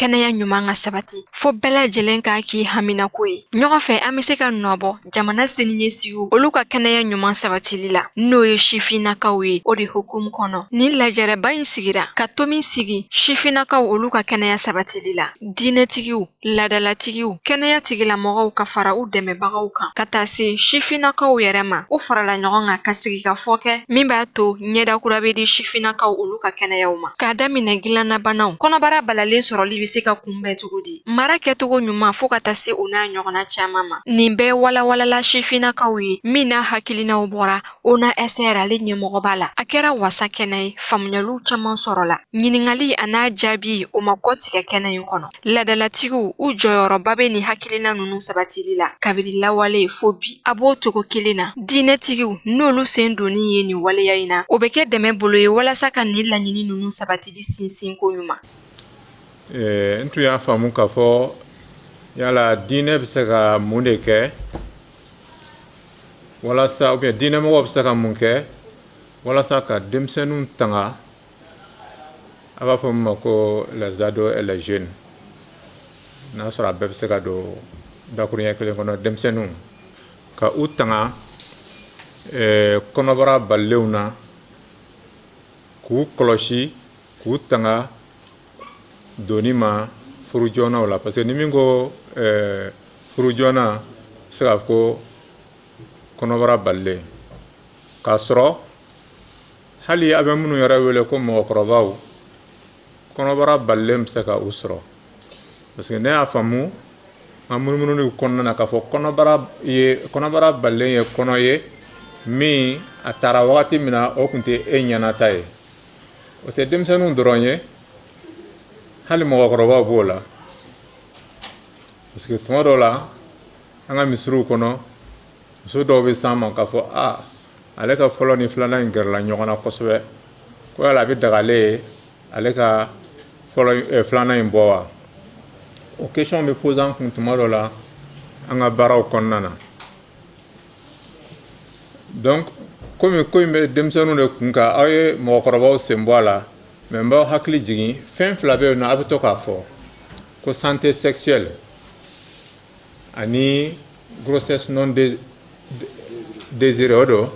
kɛnɛya ɲuman ka sabati fo bɛɛ lajɛlen ka k'i hamina ko ye. Ɲɔgɔn fɛ an bɛ se ka nɔbɔ jamana siniɲɛsigiw olu ka kɛnɛya ɲuman sabatili la n'o ye sifinnakaw ye o de hukumu kɔnɔ. Ni lajɛrɛba in sigira ka to min sigi sifinnakaw olu ka kɛnɛya sabatili la. Diinɛtigiw, laadalatigiw, kɛnɛya tigilamɔgɔw ka fara u dɛmɛbagaw kan ka taa se sifinnakaw yɛrɛ ma. U farala ɲɔgɔn kan ka sigi ka fɔ kɛ min b'a to ɲɛdakura bɛ di sifinnakaw olu ka kɛnɛyaw ma. K'a daminɛ gilannabanaw, kɔnɔbara balalen sɔrɔli bɛ se ka kunbɛn cogo di? Mara kɛcogo ɲuman fo ka taa se o n'a ɲɔgɔnna caman ma. Nin bɛɛ walawalala sifinnakaw ye min n'a hakilinaw bɔra ONASR ale ɲɛmɔgɔ b'a la. A kɛra wasa kɛnɛ ye, faamuyaliw caman sɔrɔla. Ɲininkali a n'a jaabi o ma kɔ tigɛ kɛnɛ in kɔnɔ. Laadalatigiw u jɔyɔrɔba bɛ nin hakilina ninnu sabatili la kabini lawale fo bi. A b'o cogo kelen na. Diinɛtigiw n'olu sen donni ye nin waleya in na, o bɛ kɛ dɛmɛ bolo ye walasa ka nin laɲini ninnu sabatili sinsin ko ɲuman. N tun y'a faamu k'a fɔ yala diinɛ bɛ se ka mun de kɛ walasa diinɛmɔgɔ bɛ se ka mun kɛ walasa ka denmisɛnninw tanga, a b'a fɔ min ma ko les ados et les jeunes, n'a sɔrɔ a bɛɛ bɛ se ka don dakuruɲɛ kelen kɔnɔ, denmisɛnninw ka u tanga kɔnɔbara balilenw na, k'u kɔlɔsi k'u tanga doni ma furu joona la, parce que ni min ko furu joona se ka ko kɔnɔbara balilen, k'a sɔrɔ hali a bɛ minnu yɛrɛ wele ko mɔgɔkɔrɔbaw, kɔnɔbara balilen bɛ se ka u sɔrɔ, parce que ne y'a faamu an munumunu kɔnɔna na k'a fɔ kɔnɔbara balilen ye kɔnɔ ye min a taara wagati min na o tun tɛ e ɲɛnata ye. O tɛ denmisɛnninw dɔrɔn ye, hali mɔgɔkɔrɔbaw b'o la, parce que tuma dɔw la an ka misiriw kɔnɔ muso dɔw bɛ s'an ma k'a fɔ ale ka fɔlɔ ni filanan in gɛrɛla ɲɔgɔn na kosɛbɛ, ko yala a bɛ dagale ye ale ka filanan in bɔ wa? O question bɛ pose an kun tuma dɔw la an ka baaraw kɔnɔna na. Donc komi ko in bɛ denmisɛnninw de kun kan, aw ye mɔgɔkɔrɔbaw sen bɔ a la, mais n b'aw hakili jigin fɛn fila bɛ yen nɔ a bɛ to k'a fɔ ko santé sexuelle ani grossesse non désirée, o don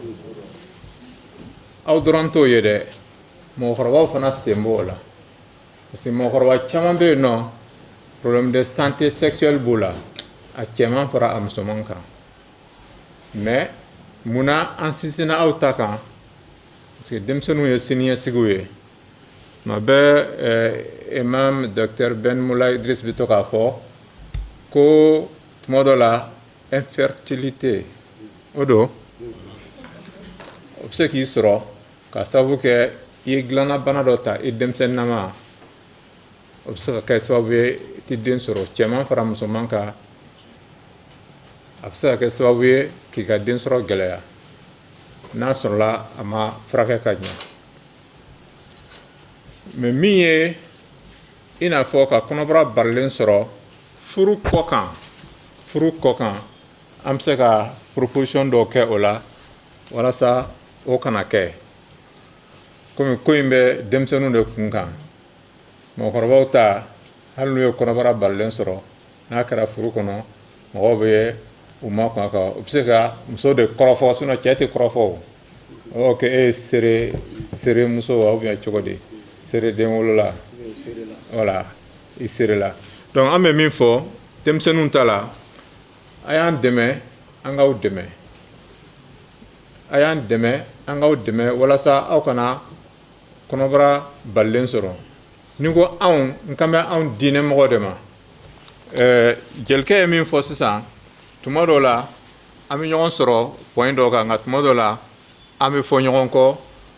aw dɔrɔn t'o ye dɛ, mɔgɔkɔrɔbaw fana sen b'o la, parce que mɔgɔkɔrɔba caman bɛ yen nɔ problème de santé sexuelle b'o la, a cɛman fara a musoman kan, mais munna an sinsinna aw ta kan? Parce que denmisɛnninw ye siniɲɛsigiw ye. Tuma bɛɛ imam Dr Ben Moula Idriss bɛ to k'a fɔ ko tuma dɔ la infertilité, o don o bɛ se k'i sɔrɔ ka sababu kɛ i ye dilannabana dɔ ta i denmisɛnninama, o bɛ se ka kɛ sababu ye i tɛ den sɔrɔ, cɛman fara musoman kan, a bɛ se ka kɛ sababu ye k'i ka den sɔrɔ gɛlɛya n'a sɔrɔla a ma furakɛ ka ɲɛ. Mais min ye i n'a fɔ ka kɔnɔbara barilen sɔrɔ furu kɔ kan an bɛ se ka proposition dɔw kɛ o la walasa o kana kɛ. Komi ko in bɛ denmisɛnninw de kun kan, mɔgɔkɔrɔbaw ta hali n'u ye kɔnɔbara barilen sɔrɔ n'a kɛra furu kɔnɔ mɔgɔw bɛ u ma kun a kan, u bɛ se ka muso de kɔrɔfɔ, sinon cɛ tɛ kɔrɔfɔ o. O kɛ e ye seere muso wa ou bien cogo di? Seere den wolola, voilà, i seerela. Donc an bɛ min fɔ denmisɛnninw ta la, a y'an dɛmɛ an k'aw dɛmɛ, a y'an dɛmɛ an k'aw dɛmɛ walasa aw kana kɔnɔbara balilen sɔrɔ. Ni ko anw, n kan bɛ anw diinɛmɔgɔ de ma. Jelikɛ ye min fɔ sisan, tuma dɔw la an bɛ ɲɔgɔn sɔrɔ point dɔw kan, nka tuma dɔw la an bɛ fɔ ɲɔgɔn kɔ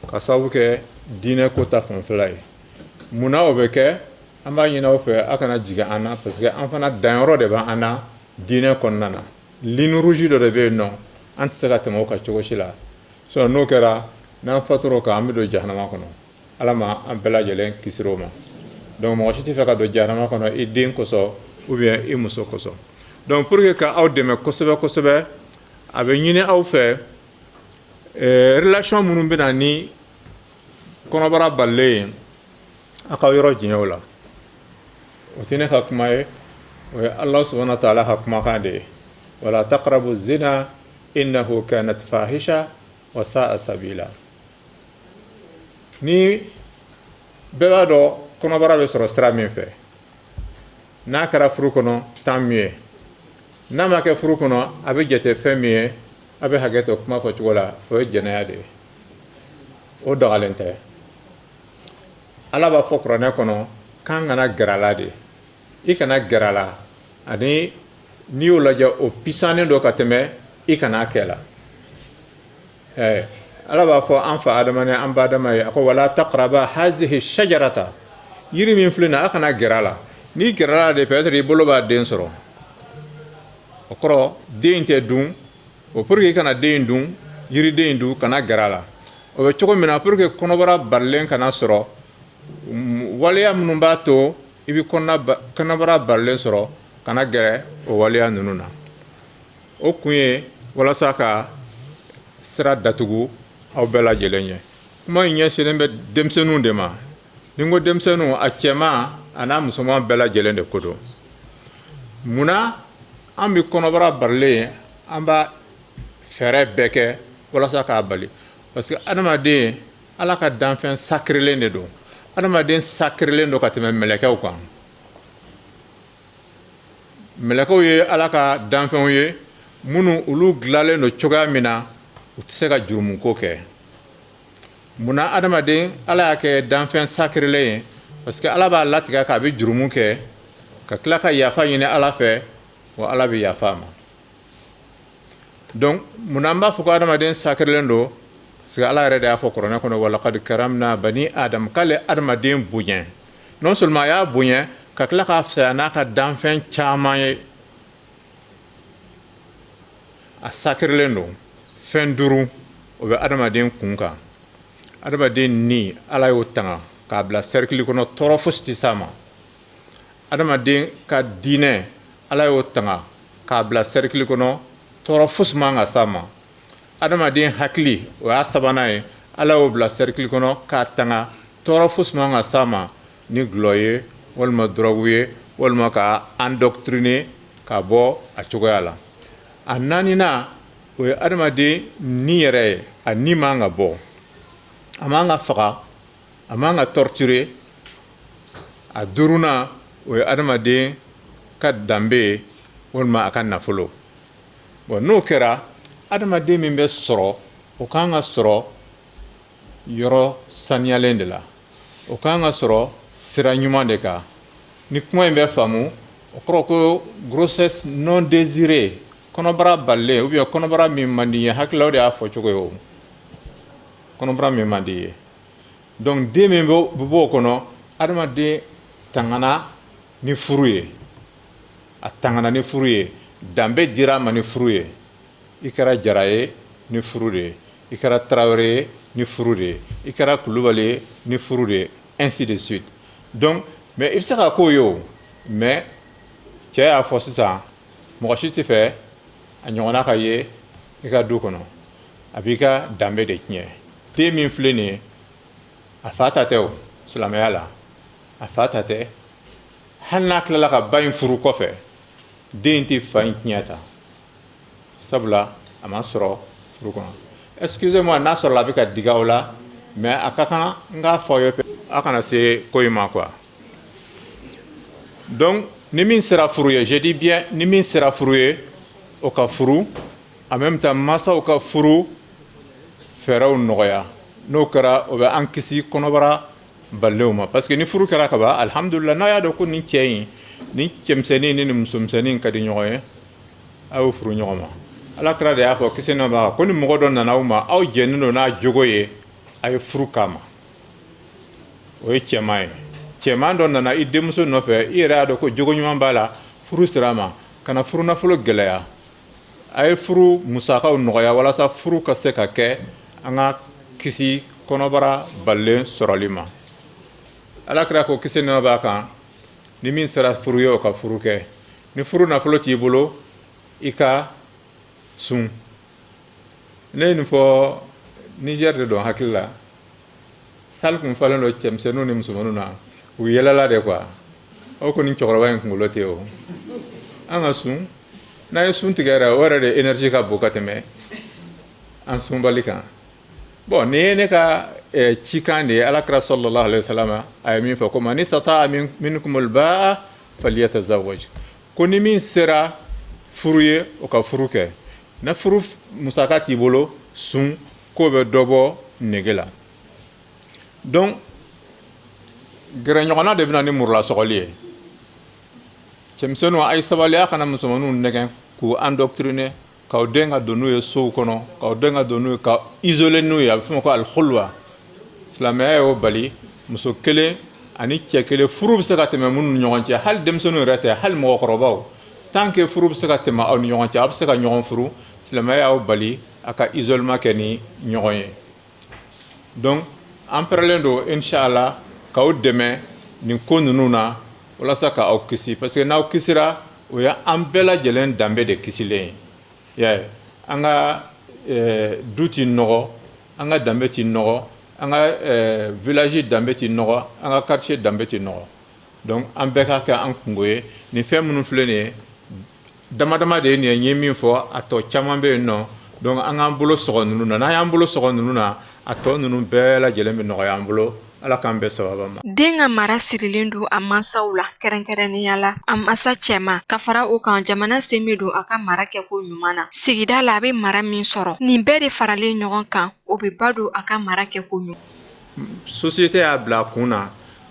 ka sababu kɛ diinɛ ko ta fanfɛla ye. Munna o bɛ kɛ? An b'a ɲini aw fɛ a kana jigin an na, parce que an fana danyɔrɔ de b'an na diinɛ kɔnɔna na. Ligne rouge dɔ de bɛ yen nɔ an tɛ se ka tɛmɛ o kan cogo si la, sinon n'o kɛra n'an fatura o kan an bɛ don jahanama kɔnɔ. Ala ma an bɛɛ lajɛlen kisi o ma. Donc mɔgɔ si tɛ fɛ ka don jahanama kɔnɔ i den kosɔn ou bien i muso kosɔn. Donc pour que ka aw dɛmɛ kosɛbɛ kosɛbɛ, a bɛ ɲini aw fɛ relation minnu bɛ na ni kɔnɔbara balilen ye a ka yɔrɔ jɛn o la. o tine hakuma ye o ye Allah subhanahu wa ta'ala hakuma kan de wala taqrabu zina innahu kanat fahisha wa sa'a sabila ni bɛɛ b'a dɔn kɔnɔbara bɛ sɔrɔ sira min fɛ n'a kɛra furu kɔnɔ tant mieux n'a ma kɛ furu kɔnɔ a bɛ jate fɛn min ye a bɛ hakɛ to kuma fɔ cogo la o ye jɛnɛya de ye o dɔgɔlen tɛ Ala b'a fɔ kuranɛ kɔnɔ k'an kana gɛrɛ a la de i kana gɛrɛ a la ani n'i y'o lajɛ o pisannen don ka tɛmɛ i kana kɛ la Ala b'a fɔ an fa Adama ni an ba Adama ye a ko wala taqraba hazihi shajarata yiri min filɛ nin ye a kana gɛrɛ a la n'i gɛrɛ a la de peut-être i bolo b'a den sɔrɔ o kɔrɔ den tɛ dun o pour que i kana den dun yiriden dun kana gɛrɛ a la o bɛ cogo min na pour que kɔnɔbara barilen kana sɔrɔ waleya minnu b'a to i bɛ kɔnɔbara barilen sɔrɔ kana gɛrɛ o waleya ninnu na o kun ye walasa ka sira datugu aw bɛɛ lajɛlen ye kuma in ɲɛsinnen bɛ denmisɛnninw de ma ni n ko denmisɛnninw a cɛman a n'a musoman bɛɛ lajɛlen de ko don munna an bɛ kɔnɔbara barilen an b'a fɛɛrɛ bɛɛ kɛ walasa k'a bali parce que adamaden Ala ka danfɛn sakirilen de don adamaden sakirilen don ka tɛmɛ mɛlɛkɛw kan mɛlɛkɛw ye Ala ka danfɛnw ye minnu olu dilanlen don cogoya min na u tɛ se ka jurumuko kɛ munna adamaden Ala y'a kɛ danfɛn sakirilen ye parce que Ala b'a latigɛ k'a bɛ jurumu kɛ ka tila ka yafa ɲini Ala fɛ wa Ala bɛ yafa a ma donc munna an b'a fɔ ko adamaden sakirilen don parce que Ala yɛrɛ de y'a fɔ kuranɛ kɔnɔ walaqad karamna bani adam k'ale adamaden bonya non seulement a y'a bonya ka tila k'a fisaya n'a ka danfɛn caman ye a sakirilen don fɛn 5 o bɛ adamaden kun kan adamaden ni Ala y'o tanga k'a bila cercle kɔnɔ tɔɔrɔ fosi tɛ s'a ma adamaden ka diinɛ Ala y'o tanga k'a bila cercle kɔnɔ tɔɔrɔ fosi man ka s'a ma adamaden hakili o y'a sabanan ye Ala y'o bila cercle kɔnɔ k'a tanga tɔɔrɔ fosi man ka s'a ma ni gulɔ ye walima drogue ye walima ka endoctriner ka bɔ a cogoya la a naaninan o ye adamaden ni yɛrɛ ye a ni man ka bɔ a man ka faga a man ka torturer a 5nan o ye adamaden ka danbe ye walima a ka nafolo bon n'o kɛra adamaden min bɛ sɔrɔ o kan ka sɔrɔ yɔrɔ saniyalen de la o kan ka sɔrɔ sira ɲuman de kan ni kuma in bɛ faamu o kɔrɔ ko grossesse non désirée kɔnɔbara balilen ou bien kɔnɔbara min man di ye hakilaw de y'a fɔ cogo ye o kɔnɔbara min man di ye donc den min bɛ bɔ o kɔnɔ adamaden tangana ni furu ye a tangana ni furu ye danbe dira a ma ni furu ye i kɛra jara ye ni furu de ye i kɛra tarawele ye ni furu de ye i kɛra kulubali ye ni furu de ye ainsi de suite donc mais i bɛ se ka k'o ye o mais cɛ y'a fɔ sisan mɔgɔ si tɛ fɛ a ɲɔgɔnna ka ye i ka du kɔnɔ a b'i ka danbe de tiɲɛ den min filɛ nin ye a fa ta tɛ o silamɛya la a fa ta tɛ hali n'a tilala ka ba in furu kɔfɛ den tɛ fa in tiɲɛ ta sabula a ma sɔrɔ furu kɔnɔ excusez-moi n'a sɔrɔla a bɛ ka diga o la mais a ka kan n k'a fɔ aw ye a kana se ko in ma quoi donc ni min sera furu ye je dis bien ni min sera furu ye o ka furu en même temps masaw ka furu fɛɛrɛw nɔgɔya n'o kɛra o bɛ an kisi kɔnɔbara balilenw ma parce que ni furu kɛra ka ban alhamdulillah n'a y'a dɔn ko nin cɛ in ni cɛmisɛnnin ni nin musomisɛnnin ka di ɲɔgɔn ye a y'o furu ɲɔgɔn ma alakira de y'a fɔ kisi n'a b'a ko ni mɔgɔ dɔ nana aw ma aw jɛnnen don n'a jogo ye a ye furu k'a ma o ye cɛman ye cɛman dɔ nana i denmuso nɔfɛ i yɛrɛ y'a dɔn ko jogo ɲuman b'a la furu sira ma kana furu nafolo gɛlɛya a ye furu musakaw nɔgɔya walasa furu ka se ka kɛ an ka kisi kɔnɔbara balilen sɔrɔli ma alakira ko kisi n'a b'a kan ni min sera furu ye o ka furu kɛ ni furu nafolo t'i bolo i ka sun ne ye nin fɔ Niger de don hakili la sali kun falen don cɛmisɛnninw ni musomanninw na u yɛlɛla de quoi o ko ni cɛkɔrɔba in kunkolo tɛ o an ka sun n'a ye sun tigɛra o yɛrɛ de énergie ka bon ka tɛmɛ an sunbali kan bon nin ye ne ka cikan de ye alakira sallallahu alaihi wasallam a ye min fɔ ko man istata'a minkumul ba'a falyatazawwaj ko ni min sera furu ye o ka furu kɛ na furu musaka t'i bolo sun k'o bɛ dɔ bɔ nege la donc gɛrɛɲɔgɔnna de bɛna ni murula-sɔgɔli ye cɛmisɛnninw a ye sabali a kana musomaninw nɛgɛn k'u endoctriner k'aw den ka don n'u ye sow kɔnɔ k'aw den ka don n'u ye ka isoler n'u ye a bɛ f'o ma ko alkhulwa silamɛya y'o bali muso kelen ani cɛ kelen furu bɛ se ka tɛmɛ minnu ni ɲɔgɔn cɛ hali denmisɛnninw yɛrɛ tɛ hali mɔgɔkɔrɔbaw tant que furu bɛ se ka tɛmɛ aw ni ɲɔgɔn cɛ a bɛ se ka ɲɔgɔn furu silamɛya y'o bali a ka isolement kɛ ni ɲɔgɔn ye donc an pɛrɛlen don inshallah k'aw dɛmɛ nin ko ninnu na walasa ka aw kisi parce que n'aw kisira o ye an bɛɛ lajɛlen danbe de kisilen ye y'a ye an ka du ti nɔgɔ an ka danbe ti nɔgɔ an ka village danbe ti nɔgɔ an ka quartier danbe ti nɔgɔ donc an bɛɛ ka kɛ an kungo ye nin fɛn minnu filɛ nin ye dama dama de ye nin ye n ye min fɔ a tɔ caman bɛ yen nɔ donc an k'an bolo sɔgɔ ninnu na n'an y'an bolo sɔgɔ ninnu na a tɔ ninnu bɛɛ lajɛlen bɛ nɔgɔya an bolo ala k'an bɛɛ sababa ma. Den ka mara sirilen don a mansaw la kɛrɛnkɛrɛnnenya la a masa cɛman ka fara o kan jamana sen bɛ don a ka mara kɛko ɲuman na sigida la a bɛ mara min sɔrɔ nin bɛɛ de faralen ɲɔgɔn kan o bɛ ba don a ka mara kɛko ɲuman. société y'a bila kun na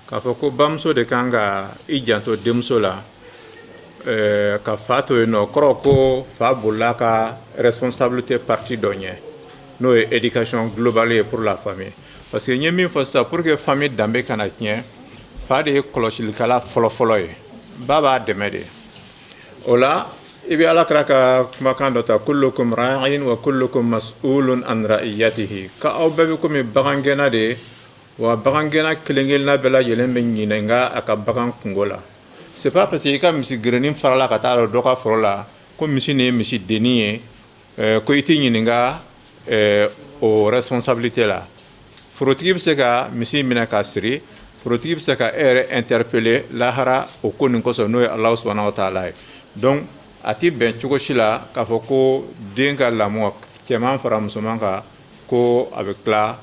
k'a fɔ ko bamuso de kan ka i janto denmuso la ka fa to yen nɔ kɔrɔ ko fa bolila ka responsabilité partie dɔ ɲɛ n'o ye éducation globale ye pour la famille. parce que n ye min fɔ sisan pour que famille danbe kana tiɲɛ fa de ye kɔlɔsilikɛla fɔlɔfɔlɔ ye ba b'a dɛmɛ de o la i bɛ alakira ka kumakan dɔ ta kullukum ra'in wa kullukum mas'ulun an ra'iyatihi ka aw bɛɛ bɛ komi bagangɛnna de wa bagangɛnna kelen-kelenna bɛɛ lajɛlen bɛ ɲininka a ka bagan kungo la c'est pas parce que i ka misi gɛrɛnin farala ka taa dɔ ka foro la ko misi nin ye misi dennin ye ko i tɛ ɲininka o responsabilité la forotigi bɛ se ka misi minɛ ka siri forotigi bɛ se ka e yɛrɛ interpeller lahara o ko nin kosɔn n'o ye Alahu subhanahu wa taala ye donc a ti bɛn cogo si la k'a fɔ ko den ka lamɔ cɛman fara musoman kan ko a bɛ tila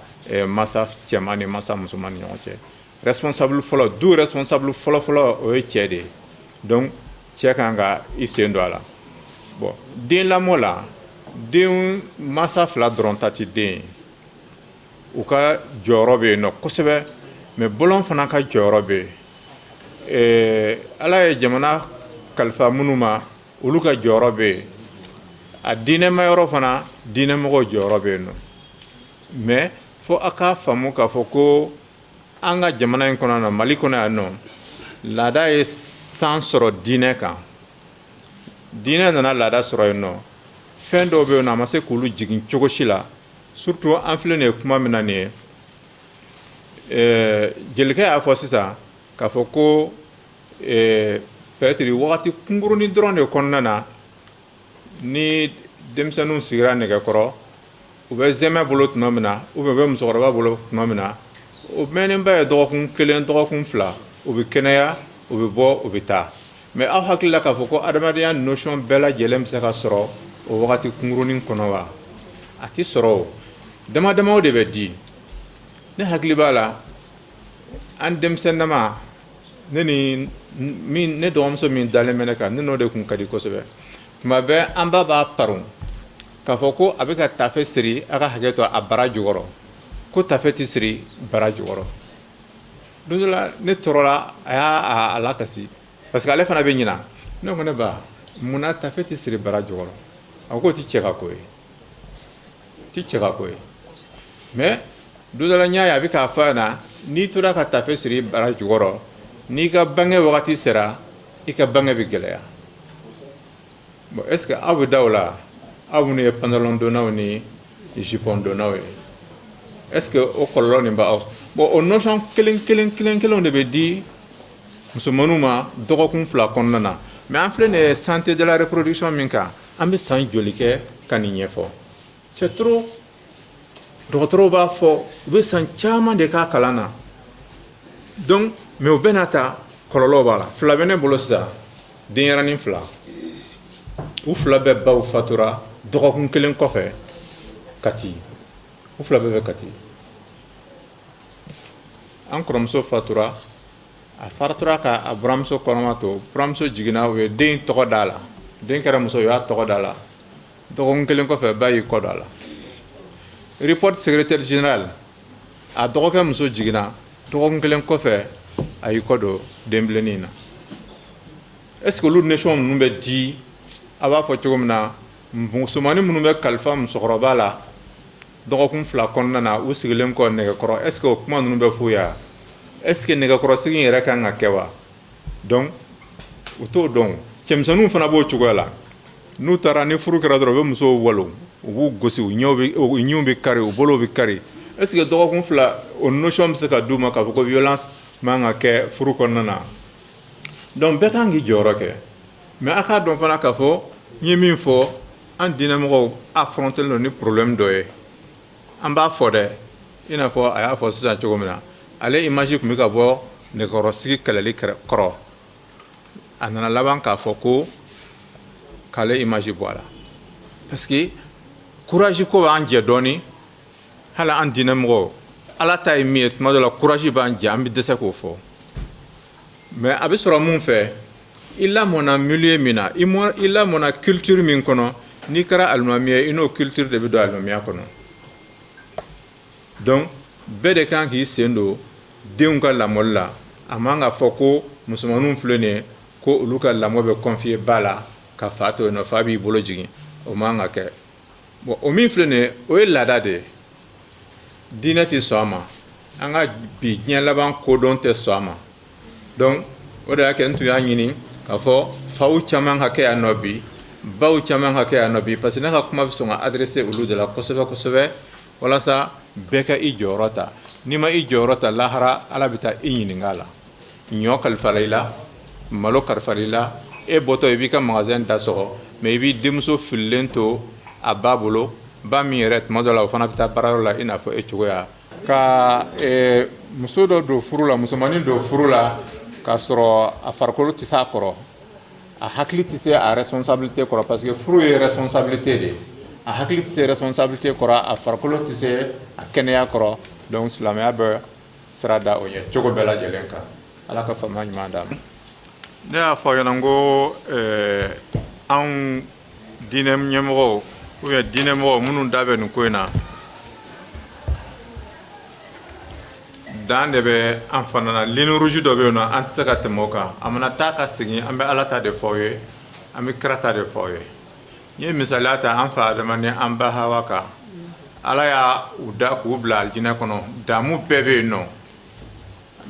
masa cɛman ni masa musoman ni ɲɔgɔn cɛ responsable fɔlɔ du responsable fɔlɔ o ye cɛ de ye donc cɛ kan ka i sen don a la bon den lamɔ la den masa fila dɔrɔn ta ti den ye u ka jɔyɔrɔ bɛ yen nɔ kosɛbɛ mais bɔlɔn fana ka jɔyɔrɔ bɛ yen ala ye jamana kalifa minnu ma olu ka jɔyɔrɔ bɛ yen a diinɛma yɔrɔ fana diinɛmɔgɔw jɔyɔrɔ bɛ yen nɔ mais fo a k'a faamu k'a fɔ ko an ka jamana in kɔnɔ na Mali kɔnɔ yan nɔ laada ye san sɔrɔ diinɛ kan diinɛ nana laada sɔrɔ yen nɔ fɛn dɔw bɛ yen nɔ a ma se k'olu jigin cogo si la surtout an filɛ nin ye kuma min na nin ye jelikɛ y'a fɔ sisan k'a fɔ ko peut-être wagati kunkurunin dɔrɔn de kɔnɔna na ni denmisɛnninw sigira nɛgɛkɔrɔ u bɛ zɛmɛ bolo tuma min na ou bien u bɛ musokɔrɔba bolo tuma min na o mɛnenba ye dɔgɔkun kelen dɔgɔkun fila u bɛ kɛnɛya u bɛ bɔ u bɛ taa mais aw hakili la k'a fɔ ko adamadenya notion bɛɛ lajɛlen bɛ se ka sɔrɔ o wagati kunkurunin kɔnɔ wa a ti sɔrɔ o dama damaw de bɛ di ne hakili b'a la an denmisɛnnama ne dɔgɔmuso min dalen bɛ ne kan ne n'o de tun ka di kosɛbɛ tuma bɛɛ an ba b'a paron k'a fɔ ko a bɛ ka tafe siri a ka hakɛ to a bara jukɔrɔ ko tafe tɛ siri bara jukɔrɔ don dɔ la ne tɔɔrɔla a y'a lakasi parce que ale fana bɛ ɲina ne ko ne ba munna tafe tɛ siri bara jukɔrɔ a ko o tɛ cɛ ka ko ye ti cɛ ka ko ye mais don dɔ la n y'a ye a bɛ k'a fɔ a ɲɛna n'i tora ka tafe siri bara jukɔrɔ n'i ka bange wagati sera i ka bange bɛ gɛlɛya bon est ce que aw bɛ da o la aw minnu ye pantalon donnaw ni jupon donnaw ye est ce que o kɔlɔlɔ nin b'aw bon o notion kelen de bɛ di musomaninw ma dɔgɔkun fila kɔnɔna na mais an filɛ nin ye santé de la reproduction min kan an bɛ san joli kɛ ka nin ɲɛfɔ c'est trop dɔgɔtɔrɔw b'a fɔ u bɛ san caman de k'a kalan na donc mais u bɛ na ta kɔlɔlɔ b'a la fila bɛ ne bolo sisan denyɛrɛnin fila u fila bɛɛ baw fatura dɔgɔkun kelen kɔfɛ Kati u fila bɛɛ bɛ Kati an kɔrɔmuso fatura a faratura ka a buramuso kɔnɔma to buramuso jiginna u ye den tɔgɔ d'a la den kɛra muso u y'a tɔgɔ d'a la dɔgɔkun kelen kɔfɛ ba y'i kɔ don a la report secrétaire général a dɔgɔkɛ muso jiginna dɔgɔkun kelen kɔfɛ a y'i kɔ don denbilennin na est-ce que olu nation ninnu bɛ di a b'a fɔ cogo min na musomanin minnu bɛ kalifa musokɔrɔba la dɔgɔkun fila kɔnɔna na u sigilen kɔ nɛgɛkɔrɔ est-ce que o kuma ninnu bɛ f'u ye est-ce que nɛgɛkɔrɔsigi in yɛrɛ kan ka kɛ wa donc u t'o dɔn cɛmisɛnninw fana b'o cogoya la n'u taara ni furu kɛra dɔrɔn u bɛ musow walo u b'u gosi u ɲɛw bɛ kari u bolow bɛ kari est-ce que dɔgɔkun fila o notion bɛ se ka d'u ma k'a fɔ ko violence man ka kɛ furu kɔnɔna na donc bɛɛ kan k'i jɔyɔrɔ kɛ mais a k'a dɔn fana k'a fɔ n ye min fɔ an diinɛmɔgɔw affronter don ni problème dɔ ye an b'a fɔ dɛ i n'a fɔ a y'a fɔ sisan cogo min na ale image tun bɛ ka bɔ nɛgɛkɔrɔsigi kɛlɛli kɔrɔ a nana laban k'a fɔ ko k'ale image bɔ a la parce que courage ko b'an jɛ dɔɔni hali an diinɛmɔgɔw ala ta ye min ye tuma dɔ la courage b'an jɛ an bɛ dɛsɛ k'o fɔ mais a bɛ sɔrɔ mun fɛ i lamɔnna milieu min na i lamɔnna culture min kɔnɔ n'i kɛra alimami ye i n'o culture de bɛ don alimamiya kɔnɔ donc bɛɛ de kan k'i sen don denw ka lamɔli la a man ka fɔ ko musomaninw filɛ nin ye ko olu ka lamɔ bɛ confier ba la ka fa to yen nɔ fa b'i bolo jigin o man ka kɛ bon o min filɛ nin ye o ye laada de ye diinɛ tɛ sɔn a ma an ka bi diɲɛ laban kodɔn tɛ sɔn a ma donc o de y'a kɛ n tun y'a ɲini k'a fɔ faw caman ka kɛ yan nɔ bi baw caman ka kɛ yan nɔ bi parce que ne ka kuma bɛ sɔn ka adresser olu de la kosɛbɛ kosɛbɛ walasa bɛɛ ka i jɔyɔrɔ ta n'i ma i jɔyɔrɔ ta lahara ala bɛ taa i ɲininka a la ɲɔ kalifala i la malo kalifala i la e bɔtɔ i b'i ka magasin da sɔgɔ mais i b'i denmuso fililen to a ba bolo ba min yɛrɛ tuma dɔ la o fana bɛ taa baarayɔrɔ la i n'a fɔ e cogoya ka muso dɔ don furu la musomanin don furu la k'a sɔrɔ a farikolo tɛ se a kɔrɔ a hakili tɛ se a responsabilité kɔrɔ parce que furu ye responsabilité de ye a hakili tɛ se responsabilité kɔrɔ a farikolo tɛ se a kɛnɛya kɔrɔ donc silamɛya bɛ sira da o ɲɛ cogo bɛɛ lajɛlen kan ala ka faamuya ɲuman d'a ma ne y'a fɔ aw ɲɛna n ko anw diinɛ ɲɛmɔgɔw ou bien diinɛmɔgɔw minnu da bɛ nin ko in na dan de bɛ an fana na ligne rouge dɔ bɛ yen nɔ an tɛ se ka tɛmɛ o kan a mana taa ka segin an bɛ ala ta de fɔ aw ye an bɛ kira ta de fɔ aw ye n ye misaliya ta an fa adama ni an ba hawa kan ala y'a u da k'u bila alijinɛ kɔnɔ damu bɛɛ bɛ yen nɔ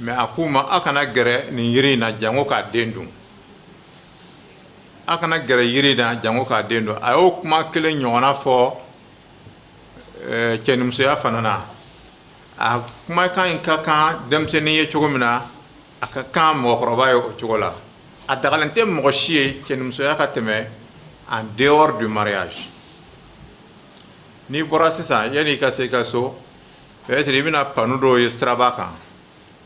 mais a k'u ma aw kana gɛrɛ nin yiri in na jango k'a den dun aw kana gɛrɛ yiri in na jango k'a den dun a y'o kuma kelen ɲɔgɔnna fɔ cɛnimusoya fana na a kumakan in ka kan denmisɛnnin ye cogo min na a ka kan mɔgɔkɔrɔba ye o cogo la a dagalen tɛ mɔgɔ si ye cɛnimusoya ka tɛmɛ en dehors du mariage n'i bɔra sisan yanni i ka se i ka so peut-être i bɛna panu dɔw ye siraba kan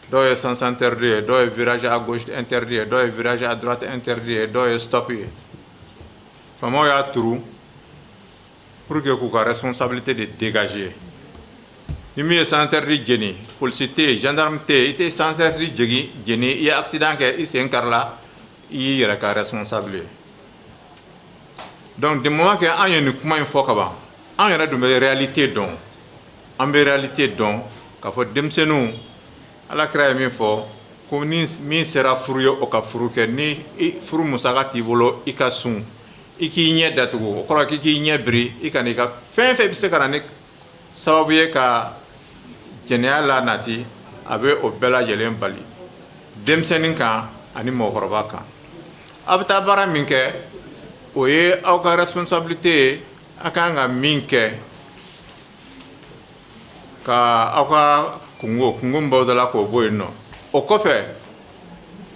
dɔw ye sens interdit ye dɔw ye virage à gauche interdit ye dɔw ye virage à droite interdit ye dɔw ye stop ye faamaw y'a turu pour que k'u ka responsabilité de dégager ni min ye sens interdit jeni polisi tɛ yen gendarme tɛ yen i tɛ sens interdit jeni i ye accident kɛ i sen karila i y'i yɛrɛ ka responsable ye donc du moment que an ye nin kuma in fɔ ka ban an yɛrɛ dun bɛ réalité dɔn an bɛ réalité dɔn k'a fɔ denmisɛnninw ala kira ye min fɔ ko ni min sera furu ye o ka furu kɛ ni furu musaka t'i bolo i ka sun i k'i ɲɛ datugu o kɔrɔ k'i k'i ɲɛ biri i ka n'i ka fɛn fɛn bɛ se ka na ni sababu ye ka jɛnɛya la nati a bɛ o bɛɛ lajɛlen bali denmisɛnnin kan ani mɔgɔkɔrɔba kan a bɛ taa baara min kɛ o ye aw ka responsabilité ye a kan ka min kɛ ka aw ka kungo min b'aw da la k'o bɔ yen nɔ o kɔfɛ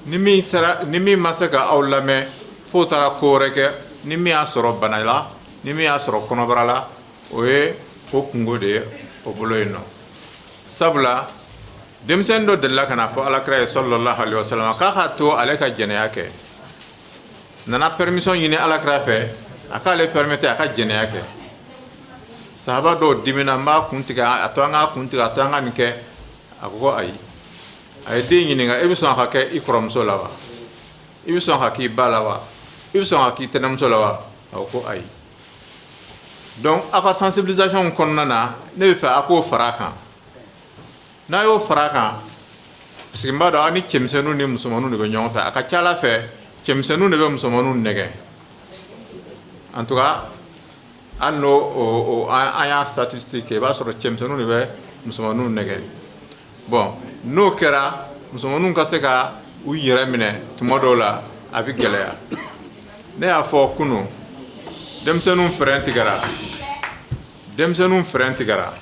ni min ma se ka aw lamɛn f'o taara ko wɛrɛ kɛ ni min y'a sɔrɔ bana la ni min y'a sɔrɔ kɔnɔbara la o ye o kungo de ye o bolo yen nɔ sabula demsen do della kana fo alakira sallallahu alaihi wasallam ka ha to alaka jene yake nana permission yini alakira fe aka le permettre aka jene yake sahaba do dimina ma kuntiga atanga nike akoko ay de yini nga ebi son hake ikrom so lawa ebi son haki balawa ebi son haki tenam so lawa akoko ay donc aka sensibilisation konnana ne fa ako faraka na yo faraka parce que mbado ani chemsenu ni musomanu ne be nyonfa aka chala fe chemsenu ne be musomanu nege en tout cas anno o aya statistique ba sur chemsenu ne be musomanu nege bon no kera musomanu ka se ka u yere mine tumodola abi gelea ne a fo kunu demsenu frenti gara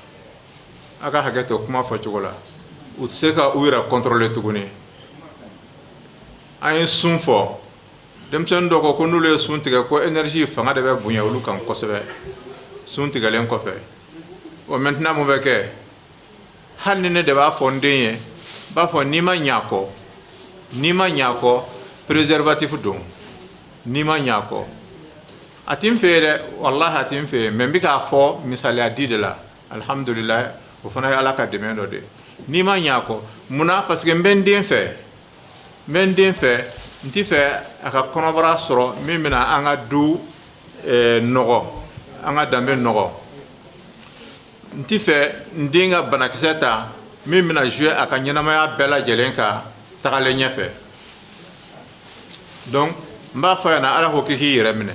aka hageto kuma fo chogola utseka uira contrôler tuguni ay sun fo demsen do ko nule sun tiga ko énergie fanga de be bunya ulu kan kosebe sun tiga len ko fe o maintenant mo beke hanne ne de ba fo ndenye ba fo nima nyako préservatif don nima nyako atim fere wallahi atim fe membika fo misali adide la alhamdulillah o fana ala ka demendo de ni ma nyako muna parce que mbenden fe nti fe aka konobara soro mimina anga du nogo anga dambe nogo nti fe ndinga banakiseta mimina jouer aka nyanama ya bela jelenka tagale nyefe donc mba fa na ala ko ki remine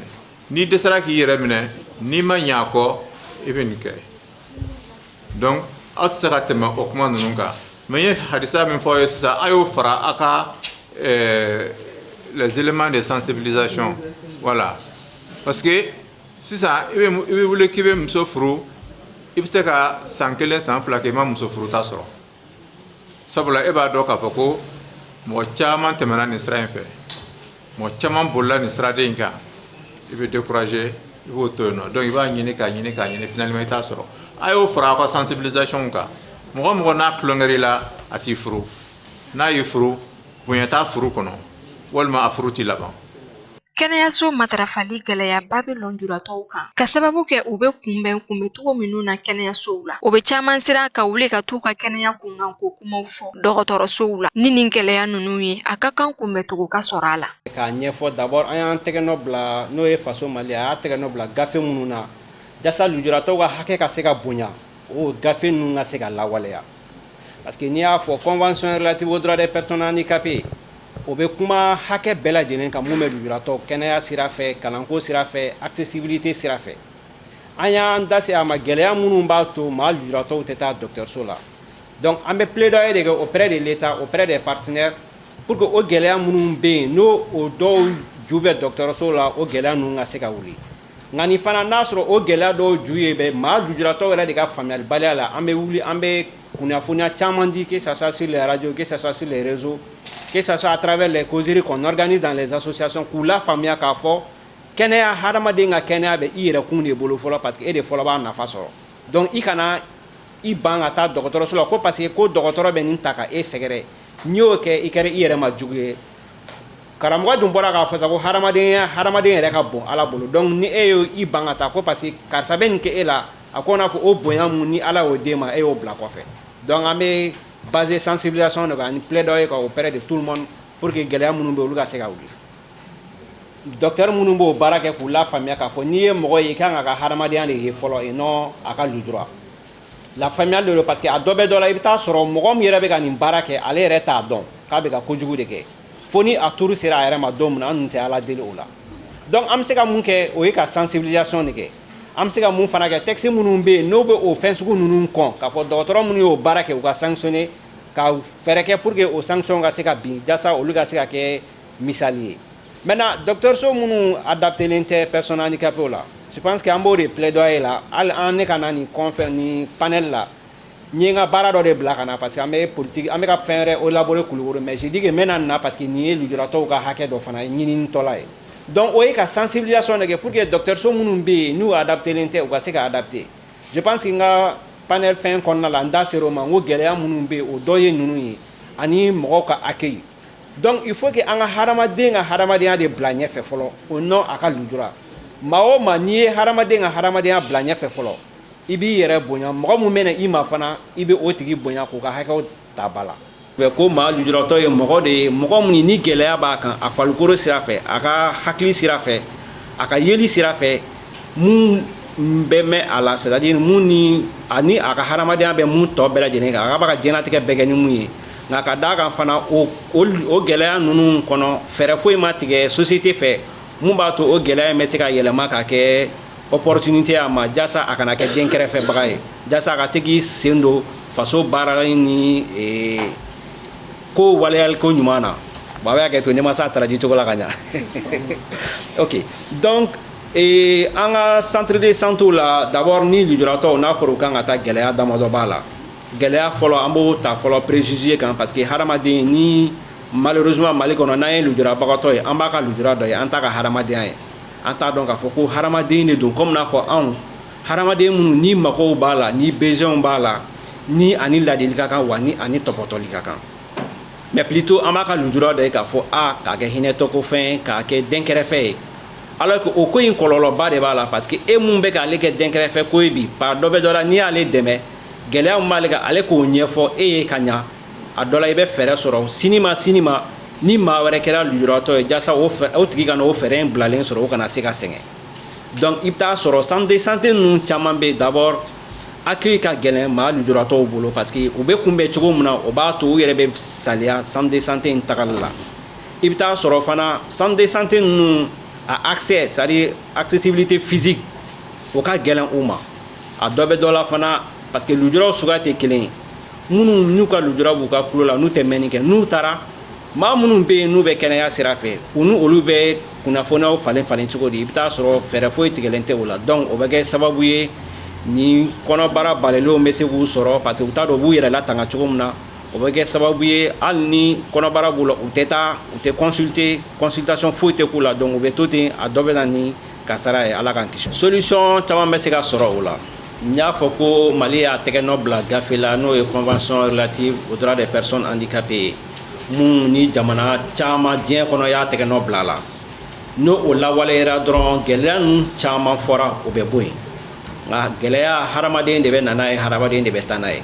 ni desara ki remine ni ma nyako even ke donc atsaka tema okuma nunga mais hadisa min fois ça ayo fara aka les éléments de sensibilisation voilà parce que si ça il voulait qu'il me sofru il sait ka sankelen san flake ma musofru ta soro sabula e ba do ka fako mo chama temana ni sra fait mo chama bolla ni sra de inka il veut décourager il veut tourner donc il va nyine finalement ta soro ayo fara ko sensibilisation ka mo na klongari la ati furu na yifuru bunyata furu kono walma afruti laban kɛnɛyaso matarafali gɛlɛya Babylon juratɔw kan ka sababu kɛ u be kunbɛn cogo minnu na kɛnɛyasow la o be caaman siran ka wuli ka t'u ka kɛnɛya kunkan ko kumaw fɔ dɔgɔtɔrɔsow la ni nin gɛlɛya nunu ye a ka kan kunbɛcogo ka sɔrɔ a la k'a ɲɛfɔ d'abord an y'an tɛgɛ nɔ bila n'o ye faso mali a y'a tɛgɛ nɔ bila gafe minnu na jasa lujuratɔw ka hakɛ ka se ka bonya o gafe ninnu ka se ka lawaleya parce que n'i y'a fɔ convention relative aux droits des personnes handicapées o be kuma hakɛ bɛɛ lajɛlen kan mun bɛ lujuratɔ kɛnɛya sira fɛ kalanko sira fɛ accessibilité sira fɛ an y'an da se a ma gɛlɛya minnu b'a to maa lujuratɔw tɛ taa dɔgɔtɔrɔso la donc an bɛ plaidoyer de kɛ auprès de l'état auprès des partenaires pour que o gɛlɛya minnu bɛ yen n'o o dɔw ju bɛ dɔgɔtɔrɔso la o gɛlɛya ninnu ka se ka wuli nka nin fana n'a sɔrɔ o gɛlɛya dɔw ju ye bɛ maa lujuratɔw yɛrɛ de ka faamuyalibaliya la an bɛ wuli an bɛ kunnafoniya caman di que ça soit sur les radios que ça soit sur les réseaux que ça soit à travers les causeries qu'on organise dans les associations k'u la faamuya k'a fɔ kɛnɛya hadamaden ka kɛnɛya bɛ i yɛrɛ kun de bolo fɔlɔ parce que e de fɔlɔ b'a nafa sɔrɔ donc i kana i ban ka taa dɔgɔtɔrɔso la ko parce que ko dɔgɔtɔrɔ bɛ nin ta ka e sɛgɛrɛ n'i y'o kɛ i kɛra i yɛrɛ ma jugu ye karamɔgɔ dun bɔra k'a fɔ sa ko hadamaden yɛrɛ ka bon ala bolo donc ni e y'o i ban ka taa ko parce que karisa bɛ nin kɛ e la a ko n'a fɔ o bonya mun ni ala y'o d'e ma e y'o bila kɔfɛ donc an bɛ basé sensibilisation de kan ni plaidoyer ka auprès de tout le monde pour que gɛlɛya minnu bɛ olu ka se ka wuli docteur minnu b'o baara kɛ k'u la faamuya k'a fɔ n'i ye mɔgɔ ye i kan ka ka hadamadenya de ye fɔlɔ et non a ka lujura la faamuyali de don parce que a dɔ bɛ dɔ la i bɛ taa sɔrɔ mɔgɔ min yɛrɛ bɛ ka nin baara kɛ ale yɛrɛ t'a dɔn k'a bɛ ka kojugu de kɛ fo ni a turu sera a yɛrɛ ma don min na an dun tɛ ala deli o la donc an bɛ se ka mun kɛ o ye ka sensibilisation de kɛ an bɛ se ka mun fana kɛ texte minnu bɛ yen n'o bɛ o fɛn sugu ninnu kɔn k'a fɔ dɔgɔtɔrɔ minnu y'o baara kɛ u ka sanctionner ka fɛɛrɛ kɛ pour que o sanction ka se ka bin jasa olu ka se ka kɛ misali ye maintenant dɔgɔtɔrɔso minnu adaptelen tɛ personnes handicapées la je pense que an b'o de plaidoyer la hali an ne ka na nin nin panel la n ye n ka baara dɔ de bila ka na parce que an bɛ politique an bɛ ka fɛn wɛrɛ élaborer Kulukoro mais je dis que n bɛ na nin na parce que nin ye lujuratɔw ka hakɛ dɔ fana ye ɲinitɔla ye donc o ye ka sensibilisation de kɛ pour que dɔgɔtɔrɔso minnu bɛ yen n'u adaptelen tɛ u ka se ka adapter je pense que n ka panel fɛn kɔnɔna la n da ser'o ma n ko gɛlɛya minnu bɛ yen o dɔ ye ninnu ye ani mɔgɔw ka accueil donc il faut que an ka hadamaden ka hadamadenya de bila ɲɛfɛ fɔlɔ o non a ka lujura maa o maa n'i ye hadamaden ka hadamadenya bila ɲɛfɛ fɔlɔ i b'i yɛrɛ bonya mɔgɔ min bɛna i ma fana i bɛ o tigi bonya k'u ka hakɛw ta ba la ko maa lujuratɔ ye mɔgɔ de ye mɔgɔ min ni gɛlɛya b'a kan a farikolo sira fɛ a ka hakili sira fɛ a ka yeli sira fɛ mun bɛ mɛn a la c'est à dire mun ni ani a ka hadamadenya bɛ mun tɔ bɛɛ lajɛlen kan a ka b'a ka diɲɛlatigɛ bɛɛ kɛ ni mun ye nka ka d'a kan fana o gɛlɛya ninnu kɔnɔ fɛɛrɛ foyi ma tigɛ société fɛ mun b'a to o gɛlɛya in bɛ se ka yɛlɛma ka kɛ opportunité a ma jasa a kana kɛ den kɛrɛfɛbaga ye jasa a ka se k'i sen don faso baara ni ko waleyali ko ɲuman na bon a bɛ hakɛ to ne ma se a traduit cogo la ka ɲa ok donc an ka centre de santé la d'abord ni lujuratɔw n'a fɔra u kan ka taa gɛlɛya damadɔ b'a la gɛlɛya fɔlɔ an b'o ta fɔlɔ préjugé kan parce que hadamaden ni malheureusement Mali kɔnɔ n'an ye lujurabagatɔ ye an b'a ka lujura dɔ ye an t'a ka hadamadenya ye an t'a dɔn k'a fɔ ko hadamaden de don comme n'a fɔ anw hadamaden minnu ni magow b'a la ni besoin b'a la ni ani ladili ka kan wa ni ani tɔpɔtɔli ka kan mais plutôt an b'a ka lujura dɔ ye k'a fɔ k'a kɛ hinɛtɔko fɛn k'a kɛ dɛnkɛrɛfɛ ye alors que o ko in kɔlɔlɔba de b'a la parce que e mun bɛ k'ale kɛ dɛnkɛrɛfɛ ko ye bi par dɔ bɛ dɔ la n'i y'ale dɛmɛ gɛlɛya min b'ale kan ale k'o ɲɛfɔ e ye ka ɲa a dɔ la i bɛ fɛɛrɛ sɔrɔ sini ma ni maa wɛrɛ kɛra lujuratɔ ye jasa o tigi kana o fɛɛrɛ in bilalen sɔrɔ o kana se ka sɛgɛn donc i bɛ taa sɔrɔ centre de santé ninnu caman bɛ yen d'abord accueil ka gɛlɛn maa lujuratɔw bolo parce que u bɛ kunbɛn cogo min na o b'a to u yɛrɛ bɛ saliya centre de santé in tagali la i bɛ taa sɔrɔ fana centre de santé ninnu a accès c'est à dire accessibilité physique o ka gɛlɛn u ma a dɔ bɛ dɔ la fana parce que lujuraw suguya tɛ kelen ye minnu n'u ka lujura b'u ka kulo la n'u tɛ mɛnni kɛ n'u taara maa minnu bɛ yen n'u bɛ kɛnɛya sira fɛ u ni olu bɛ kunnafoniyaw falen cogo di i bɛ taa sɔrɔ fɛɛrɛ foyi tigɛlen tɛ o la donc o bɛ kɛ sababu ye ni kɔnɔbara balelenw bɛ se k'u sɔrɔ parce que u t'a dɔn u b'u yɛrɛ latanga cogo min na o bɛ kɛ sababu ye hali ni kɔnɔbara b'u la u tɛ consultation foyi tɛ k'u la donc u bɛ to ten a dɔ bɛ na ni kasara ye ala k'an kisi solution caman bɛ se ka sɔrɔ o la n y'a fɔ ko Mali y'a tɛgɛ nɔ bila gafe la n'o ye convention relative aux droits des personnes handicapées mun ni jamana caman diɲɛ kɔnɔ y'a tɛgɛ nɔ bila la n'o o lawaleyara dɔrɔn gɛlɛya ninnu caman fɔra o bɛ bɔ yen nka gɛlɛya hadamaden de bɛ na n'a ye hadamaden de bɛ taa n'a ye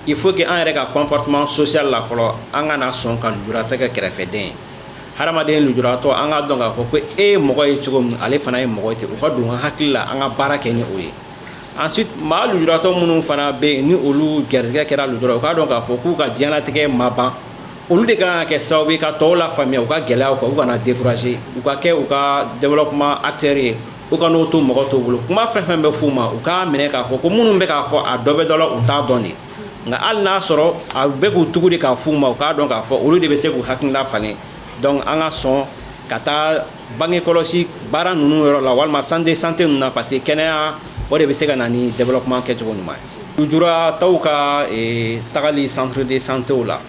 il faut que an yɛrɛ ka comportement social la fɔlɔ an kana sɔn ka lujuratɔ kɛ kɛrɛfɛden ye hadamaden lujuratɔ an ka dɔn k'a fɔ ko e ye mɔgɔ ye cogo min ale fana ye mɔgɔ ye ten u ka don an hakili la an ka baara kɛ ni o ye ensuite maa lujuratɔ minnu fana bɛ yen ni olu gɛrisigɛ kɛra lujura u k'a dɔn k'a fɔ k'u ka diɲɛlatigɛ ma ban olu de kan ka kɛ sababu ye ka tɔw lafaamuya u ka gɛlɛyaw kan u kana décourager u ka kɛ u ka développement acteur ye u ka n'o to mɔgɔ t'u bolo kuma fɛn fɛn bɛ f'u ma u k'a minɛ k'a fɔ ko minnu bɛ k'a fɔ a dɔ bɛ dɔ la u t'a dɔn de nka hali n'a sɔrɔ a bɛ k'u tugu de k'a f'u ma u k'a dɔn k'a fɔ olu de bɛ se k'u hakilina falen donc an ka sɔn ka taa bange kɔlɔsi baara ninnu yɔrɔ la walima centre de santé ninnu na parce que kɛnɛya o de bɛ se ka na ni développement kɛcogo ɲuman ye lujuratɔw ka tagali centre de santé la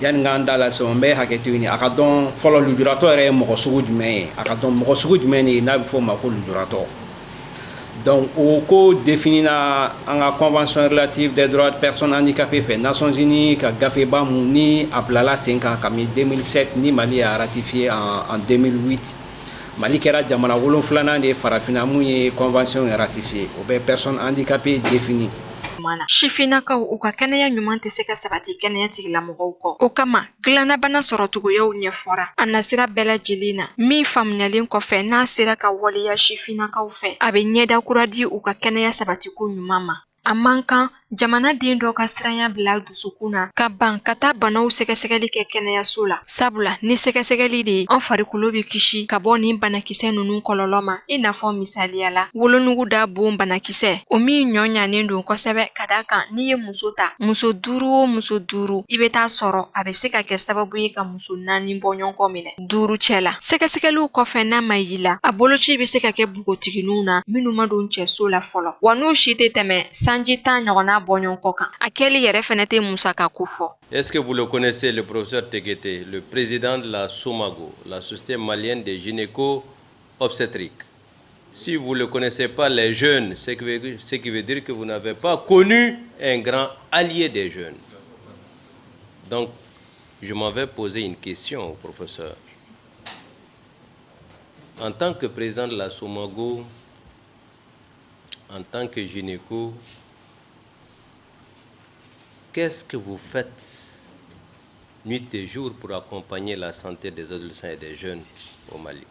yani k'an da la sɔn n bɛ hakɛ to ɲini a ka dɔn fɔlɔ lujuratɔ yɛrɛ ye mɔgɔ sugu jumɛn ye a ka dɔn mɔgɔ sugu jumɛn de ye n'a bɛ fɔ o ma ko lujuratɔ donc o ko défini na an ka convention relative des droits de personnes handicapées fɛ Nations Unies ka gafeba mun ni a bilala sen kan kabini 2007 ni Mali y'a ratifié en 2008 Mali kɛra jamana 7nan de ye farafinna mun ye convention ratifié o bɛ personnes handicapées défini sifinnakaw u ka kɛnɛya ɲuman tɛ se ka sabati kɛnɛya tigilamɔgɔw kɔ o kama dilannabana sɔrɔcogoyaw ɲɛfɔra a nasira bɛɛ lajɛlen na min faamuyalen kɔfɛ n'a sera ka waleya sifinnakaw fɛ a bɛ ɲɛda kura di u ka kɛnɛya sabatiko ɲuman ma a man kan jamanaden dɔ ka siranya bila dusukun na ka ban ka taa banaw sɛgɛsɛgɛli kɛ kɛnɛyaso la sabula ni sɛgɛsɛgɛli de ye an farikolo bɛ kisi ka bɔ nin banakisɛ ninnu kɔlɔlɔ ma i n'a fɔ misaliya la wolonugu da bon banakisɛ o min ɲɔɲanen don kosɛbɛ ka d'a kan n'i ye muso ta muso 5 o muso 5 i bɛ taa sɔrɔ a bɛ se ka kɛ sababu ye ka muso 4 bɔ ɲɔgɔn minɛ 5 cɛ la sɛgɛsɛgɛliw kɔfɛ n'a ma y'i la a boloci bɛ se ka kɛ npogotigininw na minnu ma don cɛso la fɔlɔ wa n'u si tɛ tɛmɛ sanji 10 ɲɔgɔnna Est-ce que vous le connaissez, le professeur Tekete, le président de la SOMAGO, la Société malienne des gynéco-obstétriques? Si vous ne le connaissez pas, les jeunes, ce qui veut dire que vous n'avez pas connu un grand allié des jeunes. Donc, je m'en vais poser une question au professeur. En tant que président de la SOMAGO, en tant que gynéco, qu'est-ce que vous faites nuit et jour pour accompagner la santé des adolescents et des jeunes au Mali?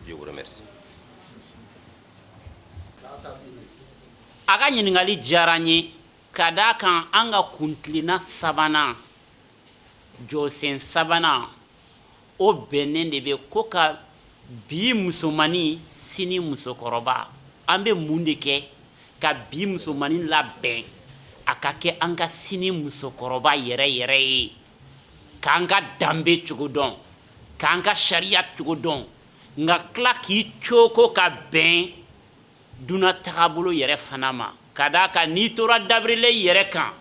Je vous remercie. Aga ɲiningali diyara n ye ka da kan an ka kuntilena sabanan jɔsen sabanan o bɛnnen de bɛ ko ka bi musomani sini musokɔrɔba an bɛ mun de kɛ ka bi musomani labɛn a ka kɛ an ka sini musokɔrɔba yɛrɛ yɛrɛ ye k'an ka danbe cogo dɔn k'an ka sariya cogo dɔn nka tila k'i cooko ka bɛn duna tagabolo yɛrɛ fana ma ka da kan n'i tora dabirilen yɛrɛ kan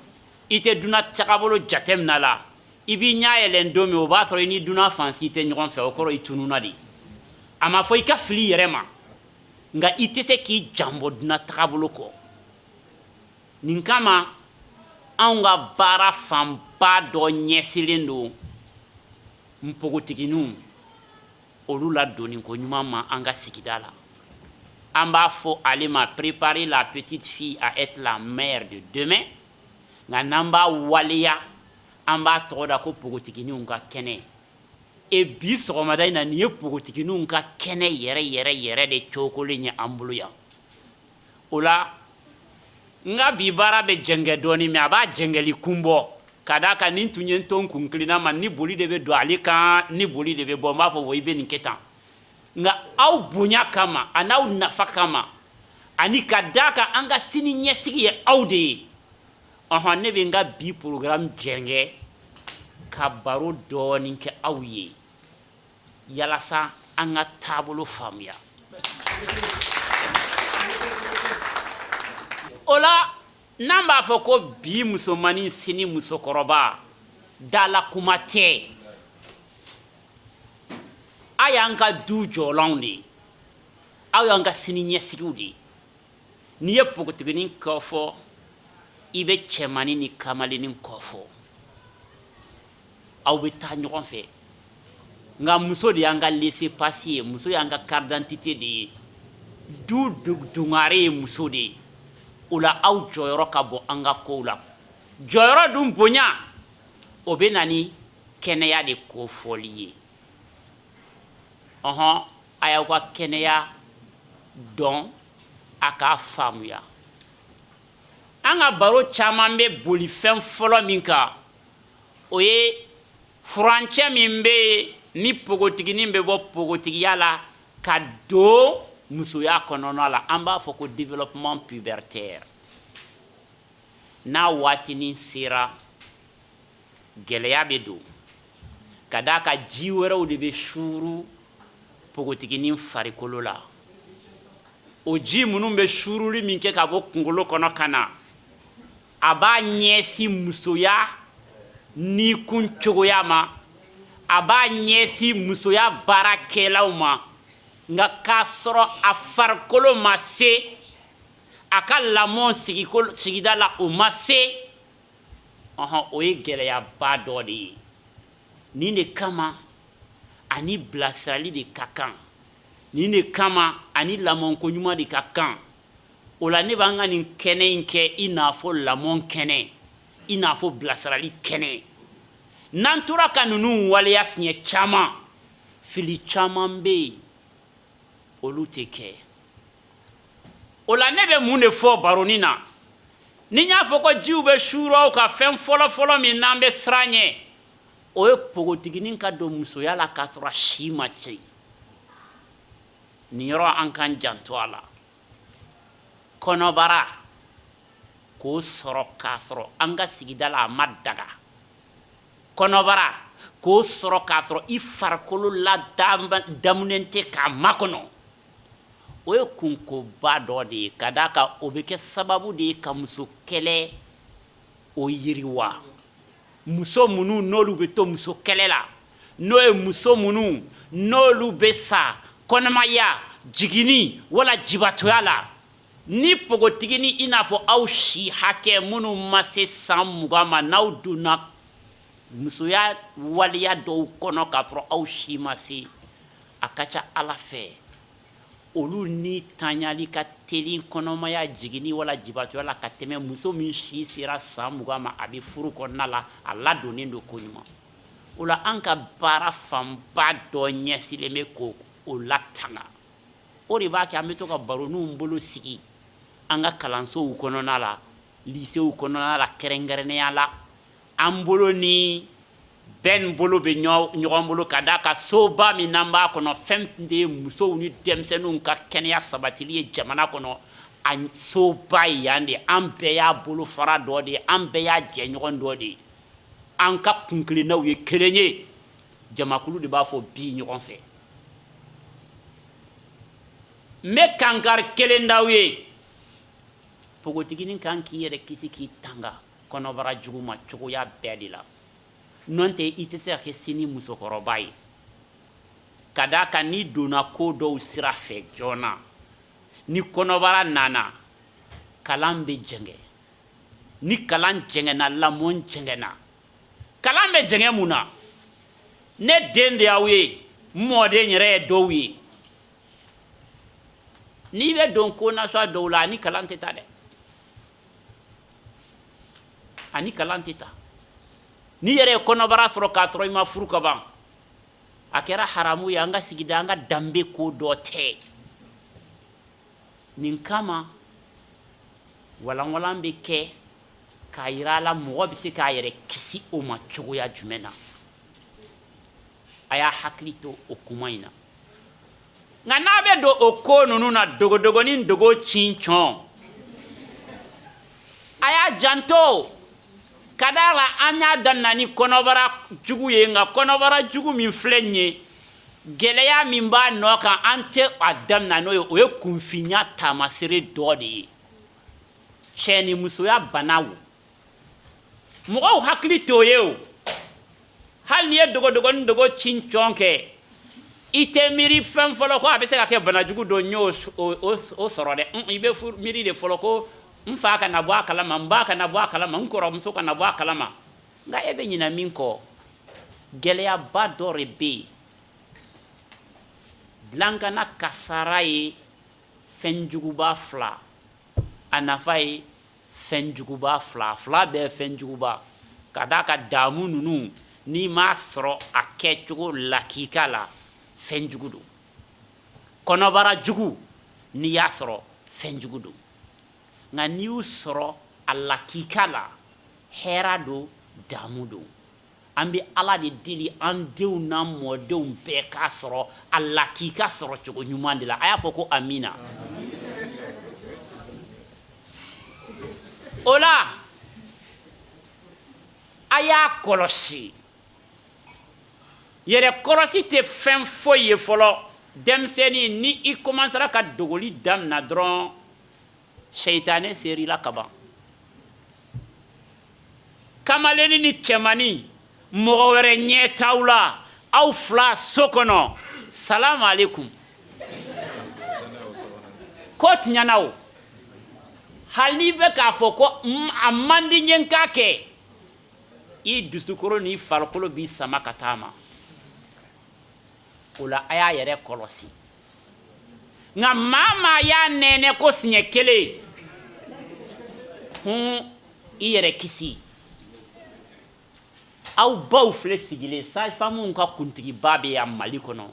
i tɛ duna tagabolo jatemina la i b'i ɲɛ yɛlɛn don min o b'a sɔrɔ i ni duna fansi tɛ ɲɔgɔn fɛ o kɔrɔ i tununa de a ma fɔ i ka fili yɛrɛ ma nka i tɛ se k'i janbɔ duna tagabolo kɔ nin kama anw ka baara fanba dɔ ɲɛsilen don npogotigininw olu la donni ko ɲuman ma an ka sigida la an b'a fɔ ale ma préparer la petite fille à être la mère de demain nka n'an b'a waleya an b'a tɔgɔ da ko pogotigininw ka kɛnɛ et bi sɔgɔmada in na nin ye pogotigininw ka kɛnɛ yɛrɛ yɛrɛ yɛrɛ de cogolen ye an bolo yan o la n ka bi baara bɛ jɛngɛ dɔɔni mɛ a b'a jɛngɛli kun bɔ ka da kan nin tun ye n to n kun kilenna ma ni boli de bɛ don ale kan ni boli de bɛ bɔ n b'a fɔ i bɛ nin kɛ tan nka aw bonya kama a n'aw nafa kama ani ka da kan an ka sini ɲɛsigi ye aw de ye ne bɛ n ka bi programme jɛngɛ ka baro dɔɔni kɛ aw ye yalasa an ka taabolo faamuya o la n'an b'a fɔ ko bi musomani sini musokɔrɔba dala kuma tɛ a y'an ka du jɔlanw de ye aw y'an ka sini ɲɛsigiw de ye n'i ye pogotiginin kɔfɔ i bɛ cɛmani ni kamalennin kɔfɔ aw bɛ taa ɲɔgɔn fɛ nka muso de y'an ka laissez passer ye muso y'an ka carte d'identité de ye du dungare ye muso de ye o la aw jɔyɔrɔ ka bɔ an ka kow la jɔyɔrɔ dun bonya o bɛ na ni kɛnɛya de kofɔli ye a y'aw ka kɛnɛya dɔn a k'a faamuya an ka baro caman bɛ boli fɛn fɔlɔ min kan o ye furancɛ min bɛ yen ni pogotiginin bɛ bɔ pogotigiya la ka don musoya kɔnɔna la an b'a fɔ ko développement pubertaire n'a waatinin sera gɛlɛya bɛ don ka d'a kan ji wɛrɛw de bɛ suuru pogotiginin farikolo la o ji minnu bɛ suuruli min kɛ ka bɔ kunkolo kɔnɔ ka na a b'a ɲɛsin musoya ni kun cogoya ma a b'a ɲɛsin musoya baarakɛlaw ma nka k'a sɔrɔ a farikolo ma se a ka lamɔ sigida la o ma se o ye gɛlɛyaba dɔ de ye nin de kama ani bilasirali de ka kan nin de kama ani lamɔnko ɲuman de ka kan o la ne b'an ka nin kɛnɛ in kɛ i n'a fɔ lamɔn kɛnɛ i n'a fɔ bilasirali kɛnɛ n'an tora ka ninnu waleya siɲɛ caman fili caman bɛ yen olu tɛ kɛ o la ne bɛ mun de fɔ baronin na ni n y'a fɔ ko jiw bɛ suuraw ka fɛn fɔlɔ-fɔlɔ min n'an bɛ siran ɲɛ o ye pogotiginin ka don musoya la k'a sɔrɔ a si ma se nin yɔrɔ an k'an janto a la kɔnɔbara k'o sɔrɔ k'a sɔrɔ an ka sigida la a ma daga kɔnɔbara k'o sɔrɔ k'a sɔrɔ i farikolo ladamunen tɛ k'a makɔnɔ o ye kunkoba dɔ de ye ka d'a kan o bɛ kɛ sababu de ye ka muso kɛlɛ o yiriwa muso minnu n'olu bɛ to muso kɛlɛ la n'o ye muso minnu n'olu bɛ sa kɔnɔmaya jiginni wala jibatoya la ni pogotigini ina fo aw si hakɛ minnu ma se san 20 ma n'aw donna musoya waliya dɔw kɔnɔ k'a sɔrɔ aw si ma se a ka ca Ala fɛ olu ni tanyali ka teli kɔnɔmaya jigini wala jibatoya la ka tɛmɛ muso min si sera san 20 ma a bɛ furu kɔnɔna la a ladonnen don ko ɲuman o la an ka baara fanba dɔ ɲɛsilen bɛ ko o latanga o de b'a kɛ an bɛ to ka baroninw bolo sigi an ka kalansow kɔnɔna la lycéew kɔnɔna la kɛrɛnkɛrɛnnenya la an bolo ni bɛn bolo bɛ ɲɔgɔn bolo ka d'a ka soba min n'an b'a kɔnɔ fɛn de ye musow ni denmisɛnninw ka kɛnɛya sabatili ye jamana kɔnɔ a soba ye yan de an bɛɛ y'a bolo fara dɔ de ye an bɛɛ y'a jɛɲɔgɔn dɔ de ye an ka kunkilennaw ye kelen ye jamakulu de b'a fɔ bi ɲɔgɔn fɛ n bɛ kankari kelen d'aw ye pogotiginin kan k'i yɛrɛ kisi k'i tanga kɔnɔbara jugu ma cogoya bɛɛ de la n'o tɛ i tɛ se ka kɛ sini musokɔrɔba ye ka d'a kan n'i donna ko dɔw sira fɛ joona ni kɔnɔbara nana kalan bɛ jɛngɛ ni kalan jɛngɛna lamɔ jɛngɛna kalan bɛ jɛngɛ mun na ne den de y'aw ye n mɔden yɛrɛ ye dɔw ye n'i bɛ don ko nasuwa dɔw la ani kalan tɛ taa dɛ ani kalan tɛ taa n'i yɛrɛ ye kɔnɔbara sɔrɔ k'a sɔrɔ i ma furu ka ban a kɛra haramu ye an ka sigida an ka danbe ko dɔ tɛ nin kama walanwalan bɛ kɛ k'a yira a la mɔgɔ bɛ se k'a yɛrɛ kisi o ma cogoya jumɛn na a y'a hakili to o kuma in na nka n'a bɛ don o ko ninnu na dogodogo ni dogo cincɔn a y'a janto ka d'a la an y'a daminɛ ni kɔnɔbara jugu ye nka kɔnɔbara jugu min filɛ nin ye gɛlɛya min b'a nɔ kan an tɛ a daminɛ n'o ye o ye kunfinya taamasere dɔ de ye cɛ ni musoya banaw mɔgɔw hakili t'o ye o hali n'i ye dogodogo ni dogo cincɔn kɛ i tɛ miiri fɛn fɔlɔ ko a bɛ se ka kɛ banajugu dɔ n y'o sɔrɔ dɛ i bɛ miiri de fɔlɔ ko n fa kana bɔ a kalama n ba kana bɔ a kalama n kɔrɔmuso kana bɔ a kalama nka e bɛ ɲinɛ min kɔ gɛlɛyaba dɔ de bɛ yen dilankana kasara ye fɛnjuguba fila a nafa ye fɛnjuguba fila fila bɛɛ ye fɛnjuguba ka d'a ka damu ninnu n'i m'a sɔrɔ a kɛcogo lakika la fɛnjugu don kɔnɔbara jugu n'i y'a sɔrɔ fɛnjugu don nka n'i y'u sɔrɔ a lakika la hɛra don damu don an bɛ Ala de deli an denw n'an mɔdenw bɛɛ k'a sɔrɔ a lakika sɔrɔ cogo ɲuman de la a y'a fɔ ko amina o la a y'a kɔlɔsi yɛrɛ kɔlɔsi tɛ fɛn foyi ye fɔlɔ denmisɛnnin ni i commencera ka dogoli daminɛ dɔrɔn seitanɛ ser'i la ka ban kamalenni ni cɛmanni mɔgɔ wɛrɛ ɲɛ t'aw la aw fila so kɔnɔ salamu aleykum ko tiɲɛna o hali n'i bɛ k'a fɔ ko a man di n ye n k'a kɛ i dusukolo n'i farikolo b'i sama ka taa ma o la a y'a yɛrɛ kɔlɔsi nka maa maa y'a nɛnɛ ko siɲɛ kelen i yɛrɛ kisi aw baw filɛ sigilen sage-femme ka kuntigiba bɛ yan Mali kɔnɔ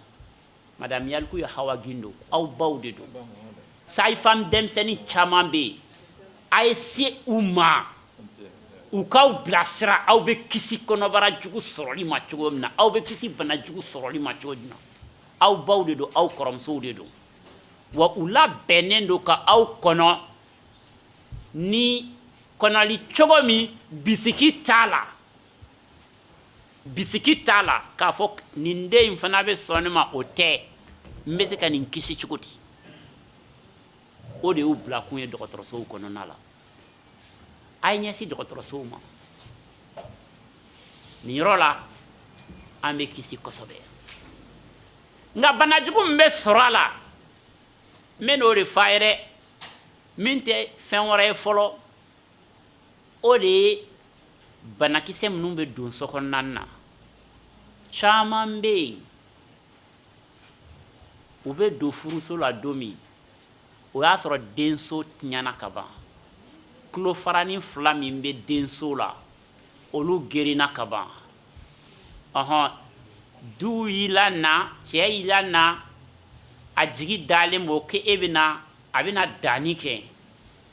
madame Yaliku ye Hawa Gindo aw baw de don sage-femme denmisɛnnin caman bɛ yen a ye se u ma u k'aw bilasira aw bɛ kisi kɔnɔbara jugu sɔrɔli ma cogo min na aw bɛ kisi bana jugu sɔrɔli ma cogo min na aw baw de don aw kɔrɔmusow de don wa u labɛnnen don ka aw kɔnɔ ni kɔnɔli cogo min bisiki t'a la k'a fɔ nin den in fana bɛ sɔn ne ma o tɛ n bɛ se ka nin kisi cogo di o de y'u bila kun ye dɔgɔtɔrɔsow kɔnɔna la a ye ɲɛsin dɔgɔtɔrɔsow ma nin yɔrɔ la an bɛ kisi kosɛbɛ nka banajugu min bɛ sɔrɔ a la n bɛ n'o de f'a ye dɛ min tɛ fɛn wɛrɛ ye fɔlɔ o de ye banakisɛ minnu bɛ don so kɔnɔna na caman bɛ yen u bɛ don furuso la don min o y'a sɔrɔ denso tiɲɛna ka ban tulofarani 2 min bɛ denso la olu gerinna ka ban du y'i na cɛ y'i na a jigi dalen b'o k'e a bɛna danni kɛ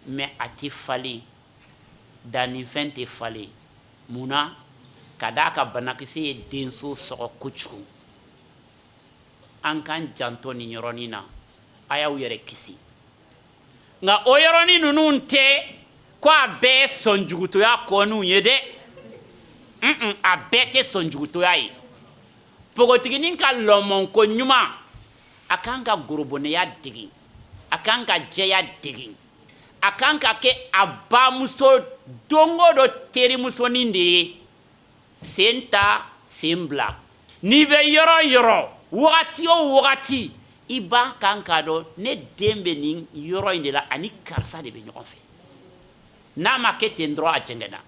mais a tɛ falen dannifɛn tɛ falen munna ka d'a ka banakisɛ ye denso sɔgɔ kojugu an k'an janto nin yɔrɔnin na a y'aw yɛrɛ kisi nka o yɔrɔnin ninnu tɛ ko a bɛɛ ye sɔnjugutoya kɔnniw ye dɛ a bɛɛ tɛ sɔnjugutoya ye pogotiginin ka lɔmɔnko ɲuman a kan ka gorobonɛya degi a kan ka jɛya degi a kan ka kɛ a bamuso don o don terimusonin de ye sen ta sen bila n'i bɛ yɔrɔ o yɔrɔ wagati o wagati i b'a kan k'a dɔn ne den bɛ nin yɔrɔ in de la ani karisa de bɛ ɲɔgɔn fɛ n'a ma kɛ ten dɔrɔn a jɛngɛnna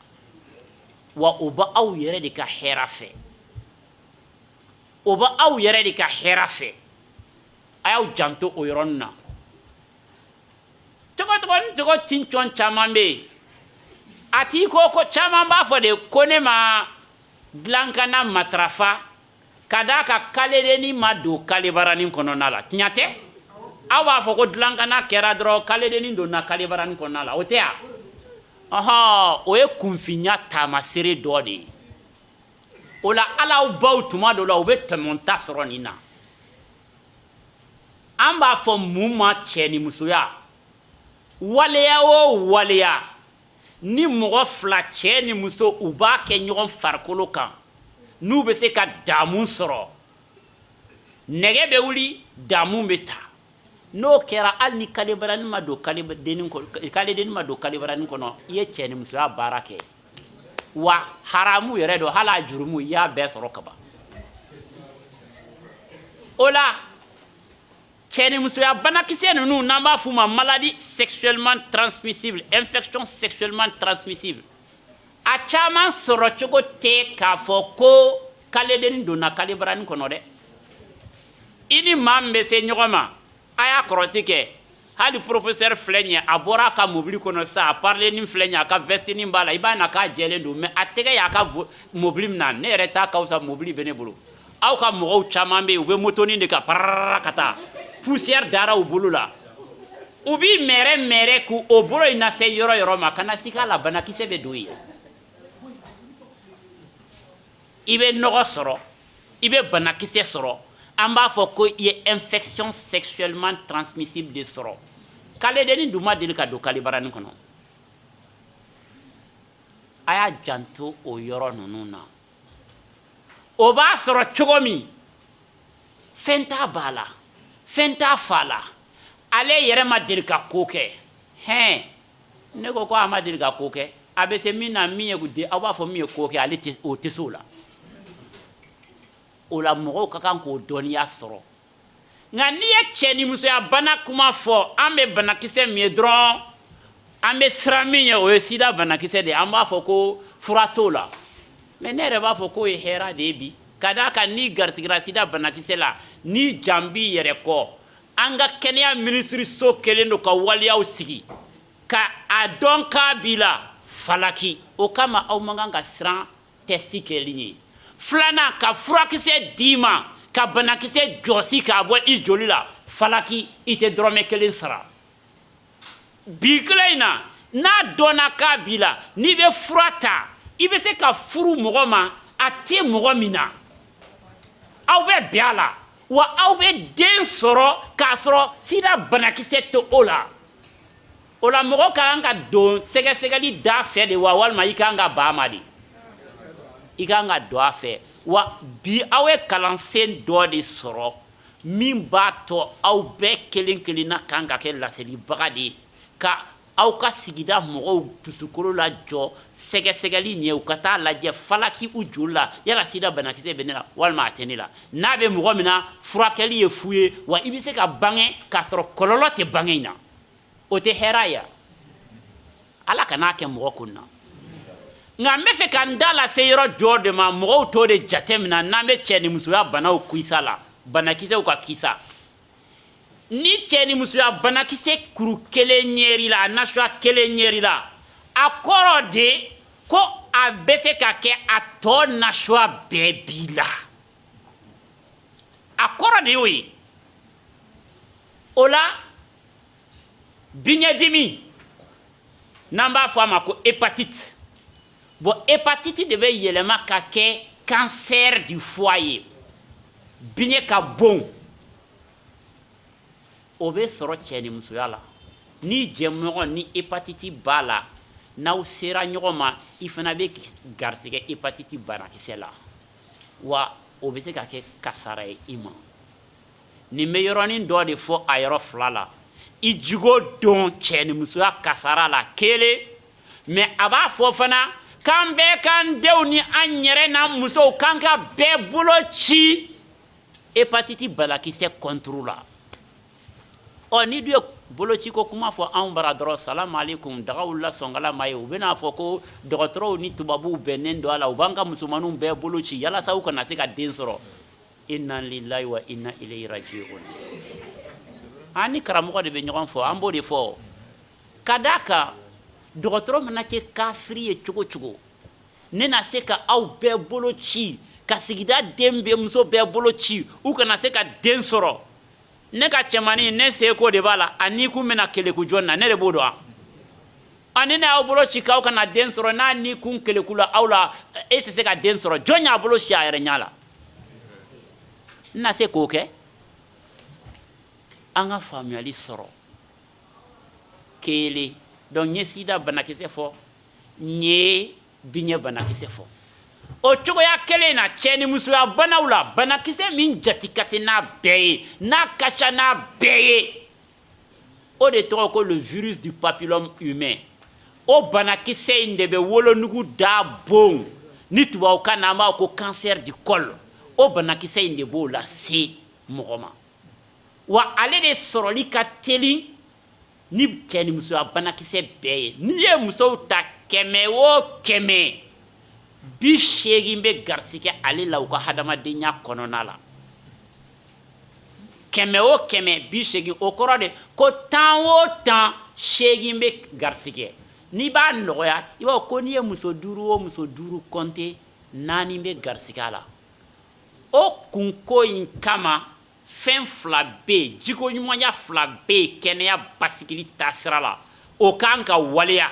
wa o bɛ aw yɛrɛ de ka hɛrɛ fɛ o bɛ aw yɛrɛ de ka hɛrɛ fɛ a y'aw janto o yɔrɔnin na tɔgɔ cincɔn caman bɛ yen a t'i ko caman b'a fɔ de ko ne ma dilankana matarafa ka d'a ka kaledennin ma don kalebaranin kɔnɔna la tiɲɛ tɛ aw b'a fɔ ko dilankana kɛra dɔrɔn kaledennin donna kalebaranin kɔnɔna la o tɛ wa o ye kunfinya taamasere dɔ de ye o la alaw baw tuma dɔ la u bɛ tɛmɛnta sɔrɔ nin na an b'a fɔ mun ma cɛ ni musoya waleya o waleya ni mɔgɔ 2 cɛ ni muso u b'a kɛ ɲɔgɔn farikolo kan n'u bɛ se ka damu sɔrɔ nɛgɛ bɛ wuli damu bɛ ta n'o kɛra hali ni kalebaranin ma don kaledennin kɔnɔ i ye cɛ ni musoya baara kɛ wa haramu yɛrɛ don hali a jurumu i y'a bɛɛ sɔrɔ ka ban o la cɛ ni musoya banakisɛ ninnu n'an b'a f'u ma maladie sexuellement transmissible infection sexuellement transmissible a caman sɔrɔ cogo tɛ k'a fɔ ko kaledennin donna kalebaranin kɔnɔ dɛ i ni maa min bɛ se ɲɔgɔn ma a y'a kɔlɔsi kɛ hali professeur filɛ nin ye a bɔra a ka mobili kɔnɔ sisan a parlenin filɛ nin ye a ka vestinin b'a la i b'a na k'a jɛlen don mais a tɛgɛ y'a ka mobili min na ne yɛrɛ t'a ka fisa mobili bɛ ne bolo aw ka mɔgɔw caman bɛ yen u bɛ motonin de ka pararara ka taa poussière dara u bolo la u b'i mɛrɛ k'u o bolo in lase yɔrɔ yɔrɔ ma kana si k'a la banakisɛ bɛ don yen i bɛ nɔgɔ sɔrɔ i bɛ banakisɛ sɔrɔ an b'a fɔ ko i ye infection sexuellement transmissible de sɔrɔ kaledennin dun ma deli ka don kalebaranin kɔnɔ a y'a janto o yɔrɔ ninnu na o b'a sɔrɔ cogo min fɛn t'a ba la fɛn t'a fa la ale yɛrɛ ma deli ka ko kɛ ne ko a ma deli ka ko kɛ a bɛ se min na min ye aw b'a fɔ min ye ko kɛ ale o tɛ se o la o la mɔgɔw ka kan k'o dɔnniya sɔrɔ nka n'i ye cɛ ni musoya bana kuma fɔ an bɛ banakisɛ min ye dɔrɔn an bɛ siran min ye o ye sida banakisɛ de ye an b'a fɔ ko fura t'o la mais ne yɛrɛ b'a fɔ k'o ye hɛrɛ de ye bi ka d'a kan n'i garisigɛra sida banakisɛ la ni jan b'i yɛrɛ kɔ an ka kɛnɛya minisiriso kɛlen don ka waliyaw sigi ka a dɔn k'a b'i la falaki o kama aw man kan ka siran tɛsti kɛli ye filanan ka furakisɛ d'i ma ka banakisɛ jɔsi k'a bɔ i joli la falaki i tɛ dɔrɔmɛ 1 sara bi kelen in na n'a dɔnna k'a b'i la n'i bɛ fura ta i bɛ se ka furu mɔgɔ ma a tɛ mɔgɔ min na aw bɛ bɛn a la wa aw bɛ den sɔrɔ k'a sɔrɔ sida banakisɛ tɛ o la o la mɔgɔ ka kan ka don sɛgɛsɛgɛli da fɛ de wa walima i kan ka ban a ma de i kan ka don a fɛ wa bi aw ye kalansen dɔ de sɔrɔ min b'a to aw bɛɛ kelen kelenna kan ka kɛ laselibaga de ye ka aw ka sigida mɔgɔw dusukolo la jɔ sɛgɛsɛgɛli ɲɛ u ka taa lajɛ falaki u joli la yala sida banakisɛ bɛ ne la walima a tɛ ne la n'a bɛ mɔgɔ min na furakɛli ye fu ye wa i bɛ se ka bange k'a sɔrɔ kɔlɔlɔ tɛ bange in na o tɛ hɛra ya ala kana kɛ mɔgɔ kun na nka n bɛ fɛ ka n da lase yɔrɔ jɔ de ma mɔgɔw t'o de jate minɛ n'an bɛ cɛ ni musoya banaw kisa la banakisɛw ka kisa ni cɛ ni musoya banakisɛ kuru kelen ɲɛri la a nasuya kelen ɲɛri la a kɔrɔ de ko a bɛ se ka kɛ a tɔ nasuya bɛɛ b'i la a kɔrɔ de y'o ye o la biɲɛdimi n'an b'a fɔ a ma ko hépatite bon hépatite de bɛ yɛlɛma ka kɛ cancer du foie ye biɲɛ ka bon o bɛ sɔrɔ cɛ ni musoya la ni jɛɲɔgɔn ni hépatite b'a la n'aw sera ɲɔgɔn ma i fana bɛ garisɛgɛ hépatite banakisɛ la wa o bɛ se ka kɛ kasara ye i ma nin bɛ yɔrɔnin dɔ de fɔ a yɔrɔ fila la i jogo dɔn cɛ ni musoya kasara la kelen mais a b'a fɔ fana k'an bɛɛ k'an denw ni an yɛrɛ n'an musow k'an ka bɛɛ bolo ci hépatite banakisɛ contre la ni dun ye boloci ko kuma fɔ anw bara dɔrɔn salamu aleykum daga wulila sɔngala ma ye u bɛna fɔ ko dɔgɔtɔrɔw ni tubabuw bɛnnen don a la u b'an ka musomaninw bɛɛ bolo ci yalasa u kana se ka den sɔrɔ inna lillahi wa inna ilayhi raji'un an ni karamɔgɔ de bɛ ɲɔgɔn fɔ an b'o de fɔ ka d'a kan dɔgɔtɔrɔ mana kɛ kafiri ye cogo o cogo ne na se ka aw bɛɛ bolo ci ka sigida den bɛɛ muso bɛɛ bolo ci u kana se ka den sɔrɔ ne ka cɛmani ne seko de b'a la ani kun bɛna keleku jɔn na ne de b'o dɔn ani ne y'aw bolo ci k'aw kana den sɔrɔ n'a ni kun keleku la aw la e tɛ se ka den sɔrɔ jɔn y'a bolo ci a yɛrɛ ɲɛ la n na se k'o kɛ an ka faamuyali sɔrɔ kelen donc n ye sida banakisɛ fɔ n ye biɲɛ banakisɛ fɔ o cogoya kelen na cɛ ni musoya banaw la banakisɛ min jati ka tɛ n'a bɛɛ ye n'a ka ca n'a bɛɛ ye o de tɔgɔ ko le virus du papillome humain o banakisɛ in de bɛ wolonugu da bon ni tubabukan na an b'a ko cancer du col o banakisɛ in de b'o lase mɔgɔ ma wa ale de sɔrɔli ka teli ni cɛ ni musoya banakisɛ bɛɛ ye n'i ye musow ta 100 o 100 80 bɛ garisɛgɛ ale la u ka hadamadenya kɔnɔna la 100 o 100 80 o kɔrɔ de ko 10 o 10 80 bɛ garisɛgɛ n'i b'a nɔgɔya i b'a fɔ ko n'i ye muso 5 o muso 5 compter 4 bɛ garisɛgɛ la o kunko in kama fɛn 2 bɛ yen jiko ɲumanya 2 bɛ yen kɛnɛya basigili taasira la o kan ka waleya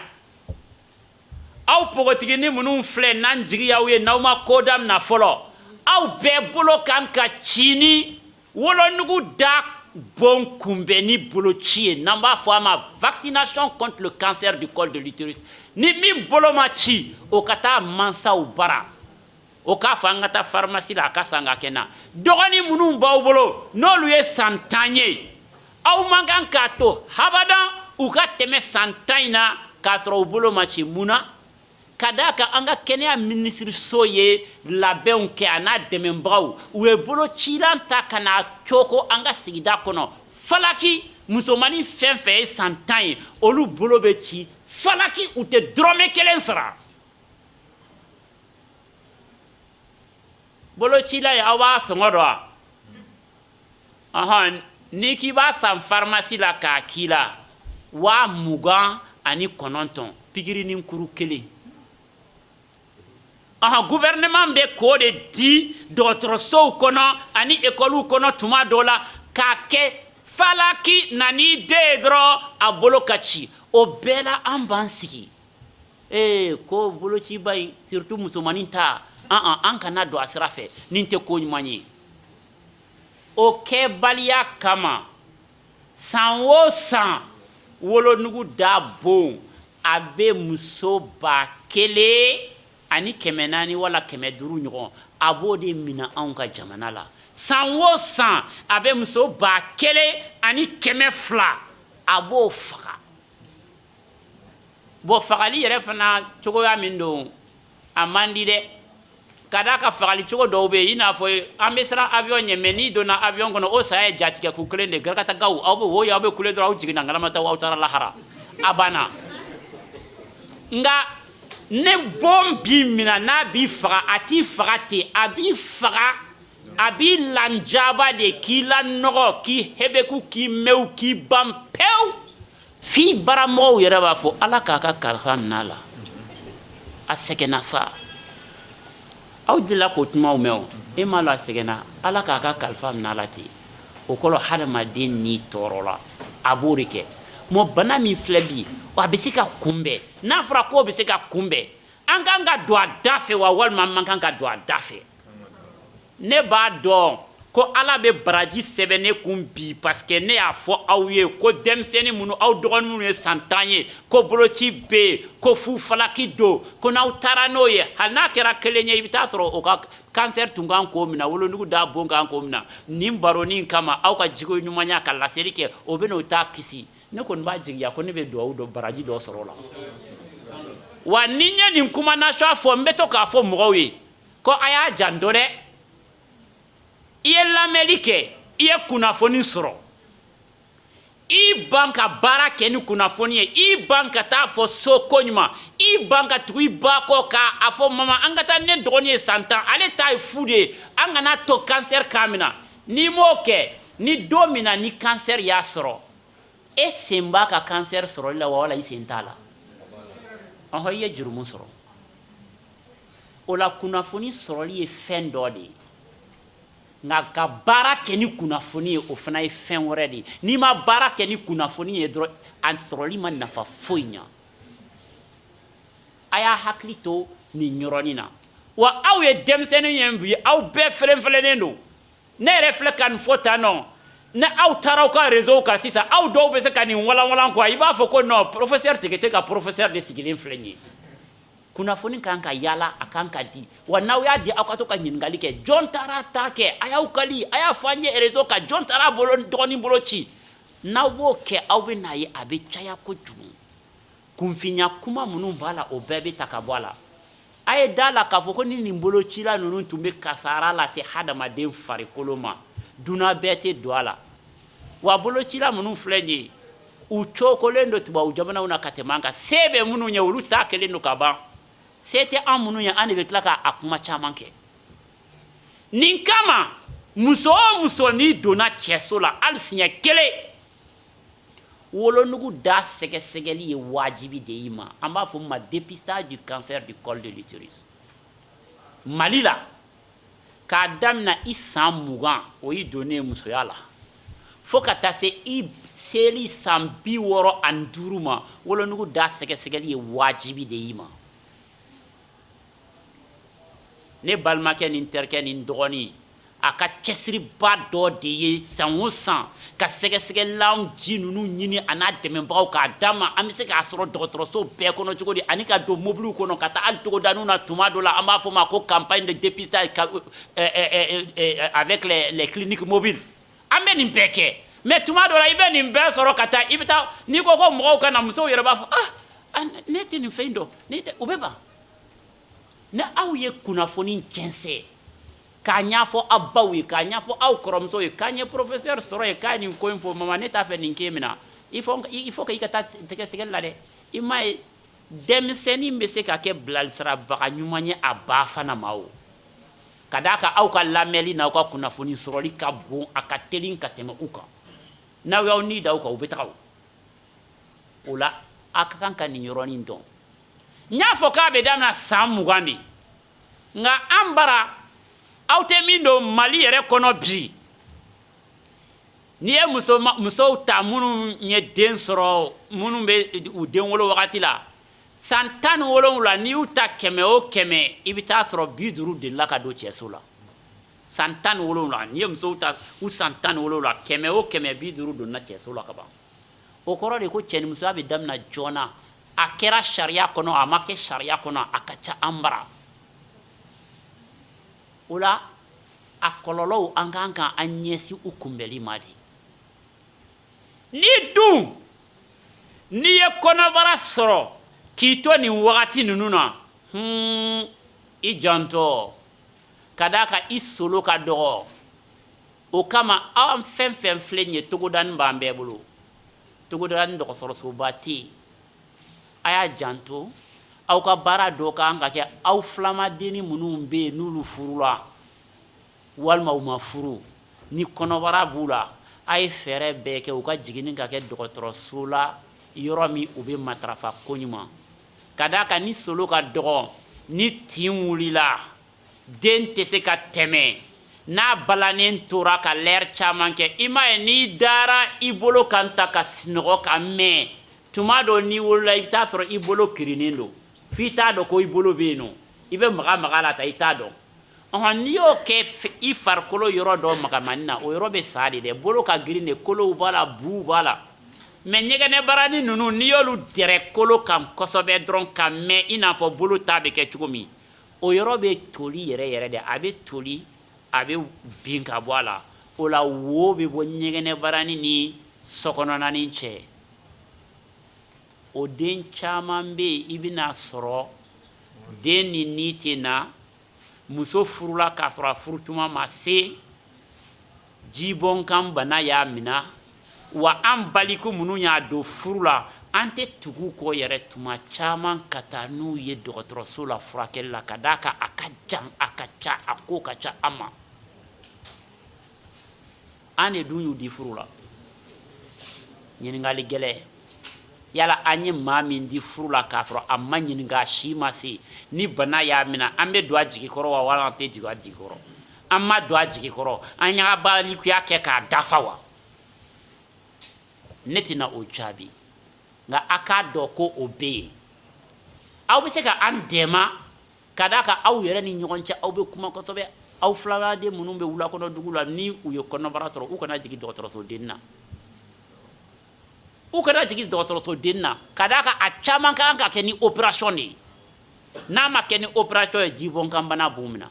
aw pogotigini minnu filɛ n'an jigiyaw ye n'aw ma ko damina fɔlɔ aw bɛɛ bolo kan ka ci ni wolonugu da bon kunbɛn ni boloci ye n'an b'a fɔ a ma vaccination contre le cancer du col de l'utérus ni min bolo ma ci o ka taa mansaw bara o k'a fɔ an ka taa pharmacie la a ka san ka kɛ n na dɔgɔnin minnu b'aw bolo n'olu ye san 10 ye aw man kan k'a to habadan u ka tɛmɛ san 10 in na k'a sɔrɔ u bolo ma ci mun na ka d'a kan an ka kɛnɛya minisiriso ye labɛnw kɛ a n'a dɛmɛbagaw u ye bolocilan ta ka n'a coko an ka sigida kɔnɔ falaki musomanin fɛn fɛn ye san 10 ye olu bolo bɛ ci falaki u tɛ dɔrɔmɛ 1 sara bolocila ye aw b'a sɔngɔ dɔn wa n'i k'i b'a san pharmacie la k'a k'i la 29 pikiri ni kuru 1 gouvernement bɛ k'o de di dɔgɔtɔrɔsow kɔnɔ ani école kɔnɔ tuma dɔw la k'a kɛ falaki nani den ye dɔrɔn a bolo ka ci o bɛɛ la an b'an sigi ko bolociba in surtout musomanin ta an kana don a sira fɛ nin tɛ ko ɲuman ye o kɛbaliya kama san o san wolonugu da bon a bɛ muso 1000 ani 400 wala 500 ɲɔgɔn a b'o de minɛ anw ka jamana la san o san a bɛ muso 1000 ani 200 a b'o faga bon fagali yɛrɛ fana cogoya min don a man di dɛ kada ka fagali cogo dɔw bɛ yen i n'a fɔ an bɛ siran avion ɲɛ mais n'i donna avion kɔnɔ o saya ye jatigɛ k'u kelen de garakata gaw aw bɛ woyo aw bɛ kule dɔrɔn aw jiginna ngalama taw aw taara lahara a banna nga ne bom bi mina n'a b'i faga a t'i faga ten a b'i faga a b'i lanjaba de k'i lanɔgɔ k'i hebeku k'i mew k'i ban pewu f'i baramɔgɔw yɛrɛ b'a fɔ ala k'a ka kalifa minɛ la a sɛgɛnna sa aw delila k'o tumaw mɛn o e m'a lɔ a sɛgɛnna ala k'a ka kalifa minɛ la ten o kɔrɔ hadamaden n'i tɔɔrɔla a b'o de kɛ mɔ bana min filɛ bi a bɛ se ka kunbɛn n'a fɔra k'o bɛ se ka kunbɛn an kan ka don a da fɛ wa walima an man kan ka don a da fɛ ne b'a dɔn ko ala bɛ baraji sɛbɛn ne kun bi parce que ne y'a fɔ aw ye ko denmisɛnnin minnu aw dɔgɔnin minnu ye san 10 ye ko boloci bɛ yen ko fufalaki don ko n'aw taara n'o ye hali n'a kɛra kelen ye i bɛ taa sɔrɔ o ka cancer tun kan k'o minɛ wolonugu da bon kan k'o minɛ nin baronin kama aw ka jiko ɲumanya ka laseli kɛ o bɛ n'o ta kisi ne kɔni b'a jigiya ko ne bɛ dugawu dɔ baraji dɔ sɔrɔ o la wa ni n ye nin kuma nasuwa fɔ n bɛ to k'a fɔ mɔgɔw ye ko a y'a janto dɛ i ye lamɛnli kɛ i ye kunnafoni sɔrɔ i ban ka baara kɛ ni kunnafoni ye i ban ka taa fɔ so ko ɲuman i ban ka tugu i ba kɔ k'a fɔ mama an ka taa ne dɔgɔnin ye san 10 ale ta ye fu de ye an kana to cancer k'a minɛ n'i m'o kɛ ni don min na ni cancer y'a sɔrɔ e sen b'a ka cancer sɔrɔli la wa wala i sen t'a la ɔhɔ i ye jurumu sɔrɔ o la kunnafoni sɔrɔli ye fɛn dɔ de ye nka ka baara kɛ ni kunnafoni ye o fana ye fɛn wɛrɛ de ye n'i ma baara kɛ ni kunnafoni ye dɔrɔn a sɔrɔli ma nafa foyi ɲa a y'a hakili to nin yɔrɔnin na wa aw ye denmisɛnnin ye bi aw bɛɛ fɛlɛn-fɛlɛnnen don ne yɛrɛ filɛ ka nin fɔ tan nɔ ne aw taara aw ka réseau kan sisan aw dɔw bɛ se ka nin walan-walan quoi i b'a fɔ ko non professeur Tegete ka professeur de sigilen filɛ nin ye kunnafoni kan ka yala a kan ka di wa n'aw y'a di aw ka to ka ɲininkali kɛ jɔn taara ta kɛ a y'aw kali a y'a fɔ an ye réseau kan jɔn taara dɔgɔnin bolo ci n'aw b'o kɛ aw bɛ n'a ye a bɛ caya kojugu kunfinya kuma minnu b'a la o bɛɛ bɛ ta ka bɔ a la a ye da la k'a fɔ ko ni nin bolocila ninnu tun bɛ kasara lase hadamaden farikolo ma dunan bɛɛ tɛ don a la wa bolocila minnu filɛ nin ye u cokolen don tubabu jamanaw na ka tɛmɛ an kan se bɛ minnu ye olu ta kelen don ka ban se tɛ an minnu ye an de bɛ tila k'a kuma caman kɛ nin kama muso o muso n'i donna cɛso la hali siɲɛ kelen wolonugu da sɛgɛsɛgɛli ye wajibi de y'i ma an b'a fɔ min ma dépistage du cancer du col de l'utérus Mali la k'a daminɛ i san 20 o y'i donnen musoya la fo ka taa se i seli san 65 ma wolonugu da sɛgɛsɛgɛli ye wajibi de y'i ma ne balimakɛ ni n terikɛ ni n dɔgɔnin a ka cɛsiriba dɔ de ye san o san ka sɛgɛsɛgɛlan ji ninnu ɲini a n'a dɛmɛbagaw k'a d'a ma an bɛ se k'a sɔrɔ dɔgɔtɔrɔso bɛɛ kɔnɔ cogo di ani ka don mobiliw kɔnɔ ka taa hali togodaniw na tuma dɔ la an b'a fɔ ma ko campagne de dépistage avec les cliniques mobiles an bɛ nin bɛɛ kɛ mais tuma dɔ la i bɛ nin bɛɛ sɔrɔ ka taa i bɛ taa n'i ko ko mɔgɔw ka na musow yɛrɛ b'a fɔ ne tɛ nin fɛn dɔn o bɛ ban ne aw ye kunnafoni jɛnsɛn k'a ɲɛfɔ aw baw ye k'a ɲɛfɔ aw kɔrɔmuso ye k'an ye professeur sɔrɔ ye k'a nin ko in fɔ mama ne t'a fɛ nin k'e minɛ il faut que i ka taa sɛgɛsɛgɛli la dɛ i m'a ye denmisɛnnin bɛ se ka kɛ bilasirabaga ɲuman ye a ba fana ma o ka d'a kan aw ka lamɛnli n'aw ka kunnafoni sɔrɔli ka bon a ka teli ka tɛmɛ u kan n'aw y'aw ni da u kan u bɛ taga o la a ka kan ka nin yɔrɔnin dɔn n y'a fɔ k'a bɛ daminɛ san 20 de nka an bara aw tɛ min don Mali yɛrɛ kɔnɔ bi n'i ye musow ta minnu ye den sɔrɔ minnu bɛ u den wolo wagati la san 17 n'i y'u ta 100 o 100 i bɛ taa sɔrɔ 50 delila ka don cɛso la san 17 n'i ye musow ta u san 17 la 100 o 100 50 donna cɛso la ka ban o kɔrɔ de ko cɛnimusoya bɛ daminɛ joona a kɛra sariya kɔnɔ a ma kɛ sariya kɔnɔ a ka ca an bara o la a kɔlɔlɔw an kan ka an ɲɛsin u kunbɛli ma de n'i ye kɔnɔbara sɔrɔ k'i to nin wagati ninnu na i jantɔ ka da ka i solo ka dɔgɔ o kama an fɛn fɛn filɛ nin ye togodani b'an bɛɛ bolo togodani dɔgɔtɔrɔsoba tɛ yen a y'a janto aw ka baara dɔ kan ka kɛ aw filamadenni minnu bɛ yen n'olu furula walima u ma furu ni kɔnɔbara b'u la a ye fɛɛrɛ bɛɛ kɛ u ka jiginni ka kɛ dɔgɔtɔrɔso la yɔrɔ min u bɛ matarafa ko ɲuman ka d'a kan ni solo ka dɔgɔ ni tin wulila den tɛ se ka tɛmɛ n'a balanen tora ka lɛri caman kɛ i m'a ye n'i dara i bolo kan ta ka sunɔgɔ ka mɛn tuma dɔ n'i wolola i bɛ taa sɔrɔ i bolo kirinen don f'i t'a dɔn ko i bolo bɛ yen nɔ i bɛ maga maga la ta i t'a dɔn n'i y'o kɛ i farikolo yɔrɔ dɔ magamani na o yɔrɔ bɛ sa de dɛ bolo ka girin de kolow b'a la buw b'a la mais ɲɛgɛnɛ barani ninnu n'i y'olu dɛrɛ kolo kan kosɛbɛ dɔrɔn ka mɛn i n'a fɔ bolo ta bɛ kɛ cogo min o yɔrɔ bɛ toli yɛrɛ yɛrɛ de a bɛ toli a bɛ bin ka bɔ a la o la wo bɛ bɔ ɲɛgɛnɛ barani ni sokɔnɔnani cɛ o den caman bɛ yen i bɛna sɔrɔ den ni tɛ na muso furula k'a sɔrɔ a furutuma ma se jibɔnkan bana y'a minɛ wa an baliku minnu y'a don furu la an tɛ tugu kɔ yɛrɛ tuma caman ka taa n'u ye dɔgɔtɔrɔso la furakɛli la ka d'a kan a ka jan a ka ca a ko ka ca an ma an de dun y'u di furu la ɲininkali gɛlɛn yala an ye maa min di furu la k'a sɔrɔ a ma ɲininka a si ma se ni bana y'a minɛ an bɛ don a jigi kɔrɔ wa wala an tɛ don a jigi kɔrɔ an ma don a jigi kɔrɔ an y'a balikuya kɛ k'a dafa wa ne tɛna o jaabi nka a k'a dɔn ko o bɛ yen aw bɛ se ka an dɛmɛ ka d'a kan aw yɛrɛ ni ɲɔgɔn cɛ aw bɛ kuma kosɛbɛ aw filaladen minnu bɛ wulakɔnɔ dugu la ni u ye kɔnɔbara sɔrɔ u kana jigin dɔgɔtɔrɔsoden na u kana jigin dɔgɔtɔrɔsoden na ka d'a kan a caman kan ka kɛ ni opération de ye n'a ma kɛ ni opération ye jibɔnkanbana b'u minɛ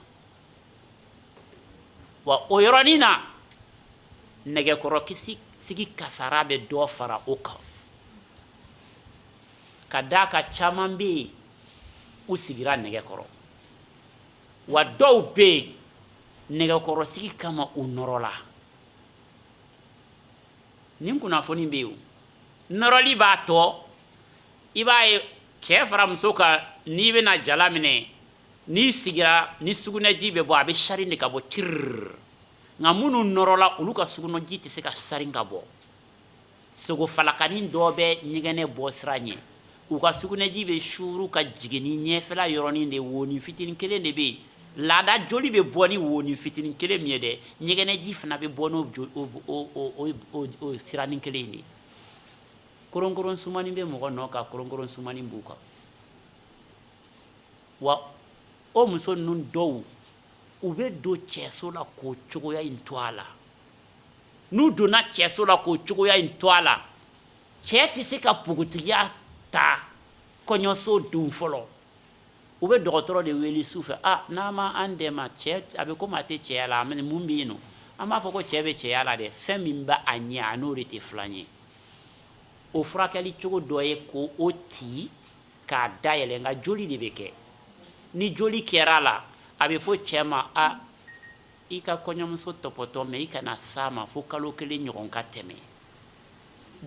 wa o yɔrɔnin na nɛgɛkɔrɔ sigi kasara bɛ dɔ fara o kan ka d'a kan caman bɛ yen u sigira nɛgɛkɔrɔ wa dɔw bɛ yen nɛgɛkɔrɔ sigi kama u nɔrɔla nin kunnafoni bɛ yen nɔrɔli b'a tɔ i b'a ye cɛ fara muso kan n'i bɛna jala minɛ n'i sigira ni sugunɛji bɛ bɔ a bɛ sari de ka bɔ tirrr nka minnu nɔrɔla olu ka sugunɛji tɛ se ka sari ka bɔ sogofalakanin dɔ bɛ ɲɛgɛnɛ bɔ sira ɲɛ u ka sugunɛji bɛ suuru ka jigin ni ɲɛfɛla yɔrɔnin de wonin fitinin kelen de bɛ yen laada joli bɛ bɔ ni wonin fitinin kelen min ye dɛ ɲɛgɛnɛji fana bɛ bɔ n'o siranin kelen de koronkoron sumani bɛ mɔgɔ nɔ kan koronkoron sumani b'u kan wa o muso ninnu dɔw u bɛ don cɛso la k'o cogoya in to a la n'u donna cɛso la k'o cogoya in to a la cɛ tɛ se ka pogotigiya ta kɔɲɔso don fɔlɔ u bɛ dɔgɔtɔrɔ de wele su fɛ n'a ma an dɛmɛ cɛ a bɛ komi a tɛ cɛya la mun bɛ yen nɔ an b'a fɔ ko cɛ bɛ cɛya la dɛ fɛn min bɛ a ɲɛ a n'o de tɛ filan ye o furakɛli cogo dɔ ye ko o ti k'a dayɛlɛ nka joli de bɛ kɛ ni joli kɛra a la a bɛ fɔ cɛ ma i ka kɔɲɔmuso tɔpɔtɔ mɛ i kana s'a ma fo kalo kelen ɲɔgɔn ka tɛmɛ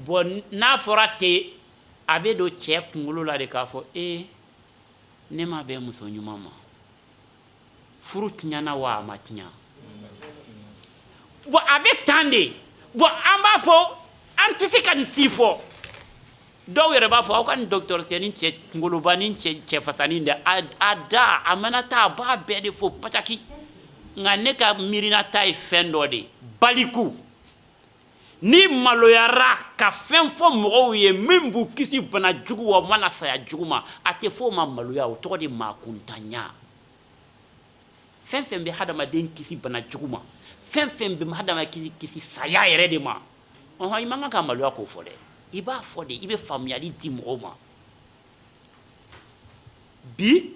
bɔn n'a fɔra ten a bɛ don cɛ kunkolo la de k'a fɔ ne ma bɛn muso ɲuman ma furu tiɲɛna wa a ma tiɲɛ bɔn a bɛ tan de bɔn an b'a fɔ an tɛ se ka nin si fɔ dɔw yɛrɛ b'a fɔ aw ka nin dɔgɔtɔrɔ kɛ ni cɛ kunkoloba ni cɛ fasanin dɛ a da a mana taa a b'a bɛɛ de fɔ pataki nka ne ka miirina ta ye fɛn dɔ de baliku ni maloyara ka fɛn fɔ mɔgɔw ye min b'u kisi bana jugu wa u mana saya jugu ma a tɛ fɔ o ma maloya o tɔgɔ de maakuntanya fɛn fɛn bɛ hadamaden kisi bana jugu ma fɛn fɛn bɛ hadamaden kisi saya yɛrɛ de ma i man kan ka maloya k'o fɔ dɛ i b'a fɔ de i bɛ faamuyali di mɔgɔw ma bi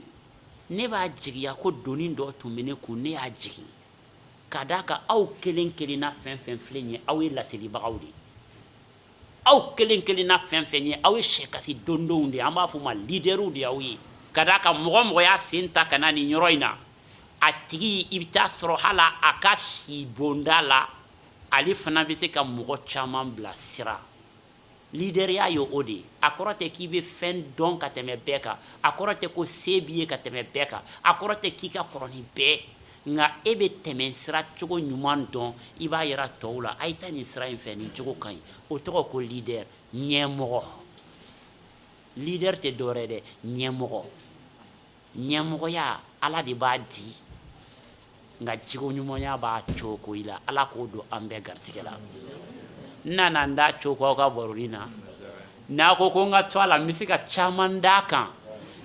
ne b'a jigiya ko doni dɔ tun bɛ ne kun ne y'a jigin ka d'a kan aw kelen kelenna fɛn fɛn filɛ nin ye aw ye laselibagaw de ye aw kelen kelenna fɛn fɛn ye aw ye sɛkasi dondonw de ye an b'a fɔ o ma lidɛriw de y'aw ye ka d'a kan mɔgɔ mɔgɔ y'a sen ta ka na nin yɔrɔ in na a tigi i bɛ taa sɔrɔ hala a ka si bonda la ale fana bɛ se ka mɔgɔ caman bila sira leaderia ye o de ye a kɔrɔ tɛ k'i bɛ fɛn dɔn ka tɛmɛ bɛɛ kan a kɔrɔ tɛ ko se b'i ye ka tɛmɛ bɛɛ kan a kɔrɔ tɛ k'i ka kɔrɔ ni bɛɛ nka e bɛ tɛmɛ sira cogo ɲuman dɔn i b'a yira tɔw la a ye taa nin sira in fɛ nin cogo ka ɲi o tɔgɔ ko leader ɲɛmɔgɔ leader tɛ dɔwɛrɛ ye dɛ ɲɛmɔgɔ ɲɛmɔgɔya ala de b'a di nka jogo ɲumanya b'a cogo i la ala k'o don an bɛɛ garisɛgɛ la n nana n da cogo aw ka baroni na n'a ko ko n ka to a la n bɛ se ka caman d'a kan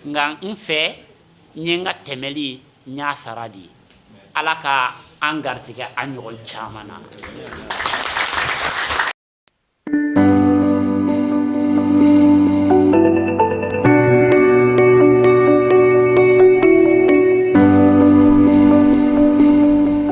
nka n fɛ n ye n ka tɛmɛli n y'a sara di ala ka an garisɛgɛ an ɲɔgɔn caman na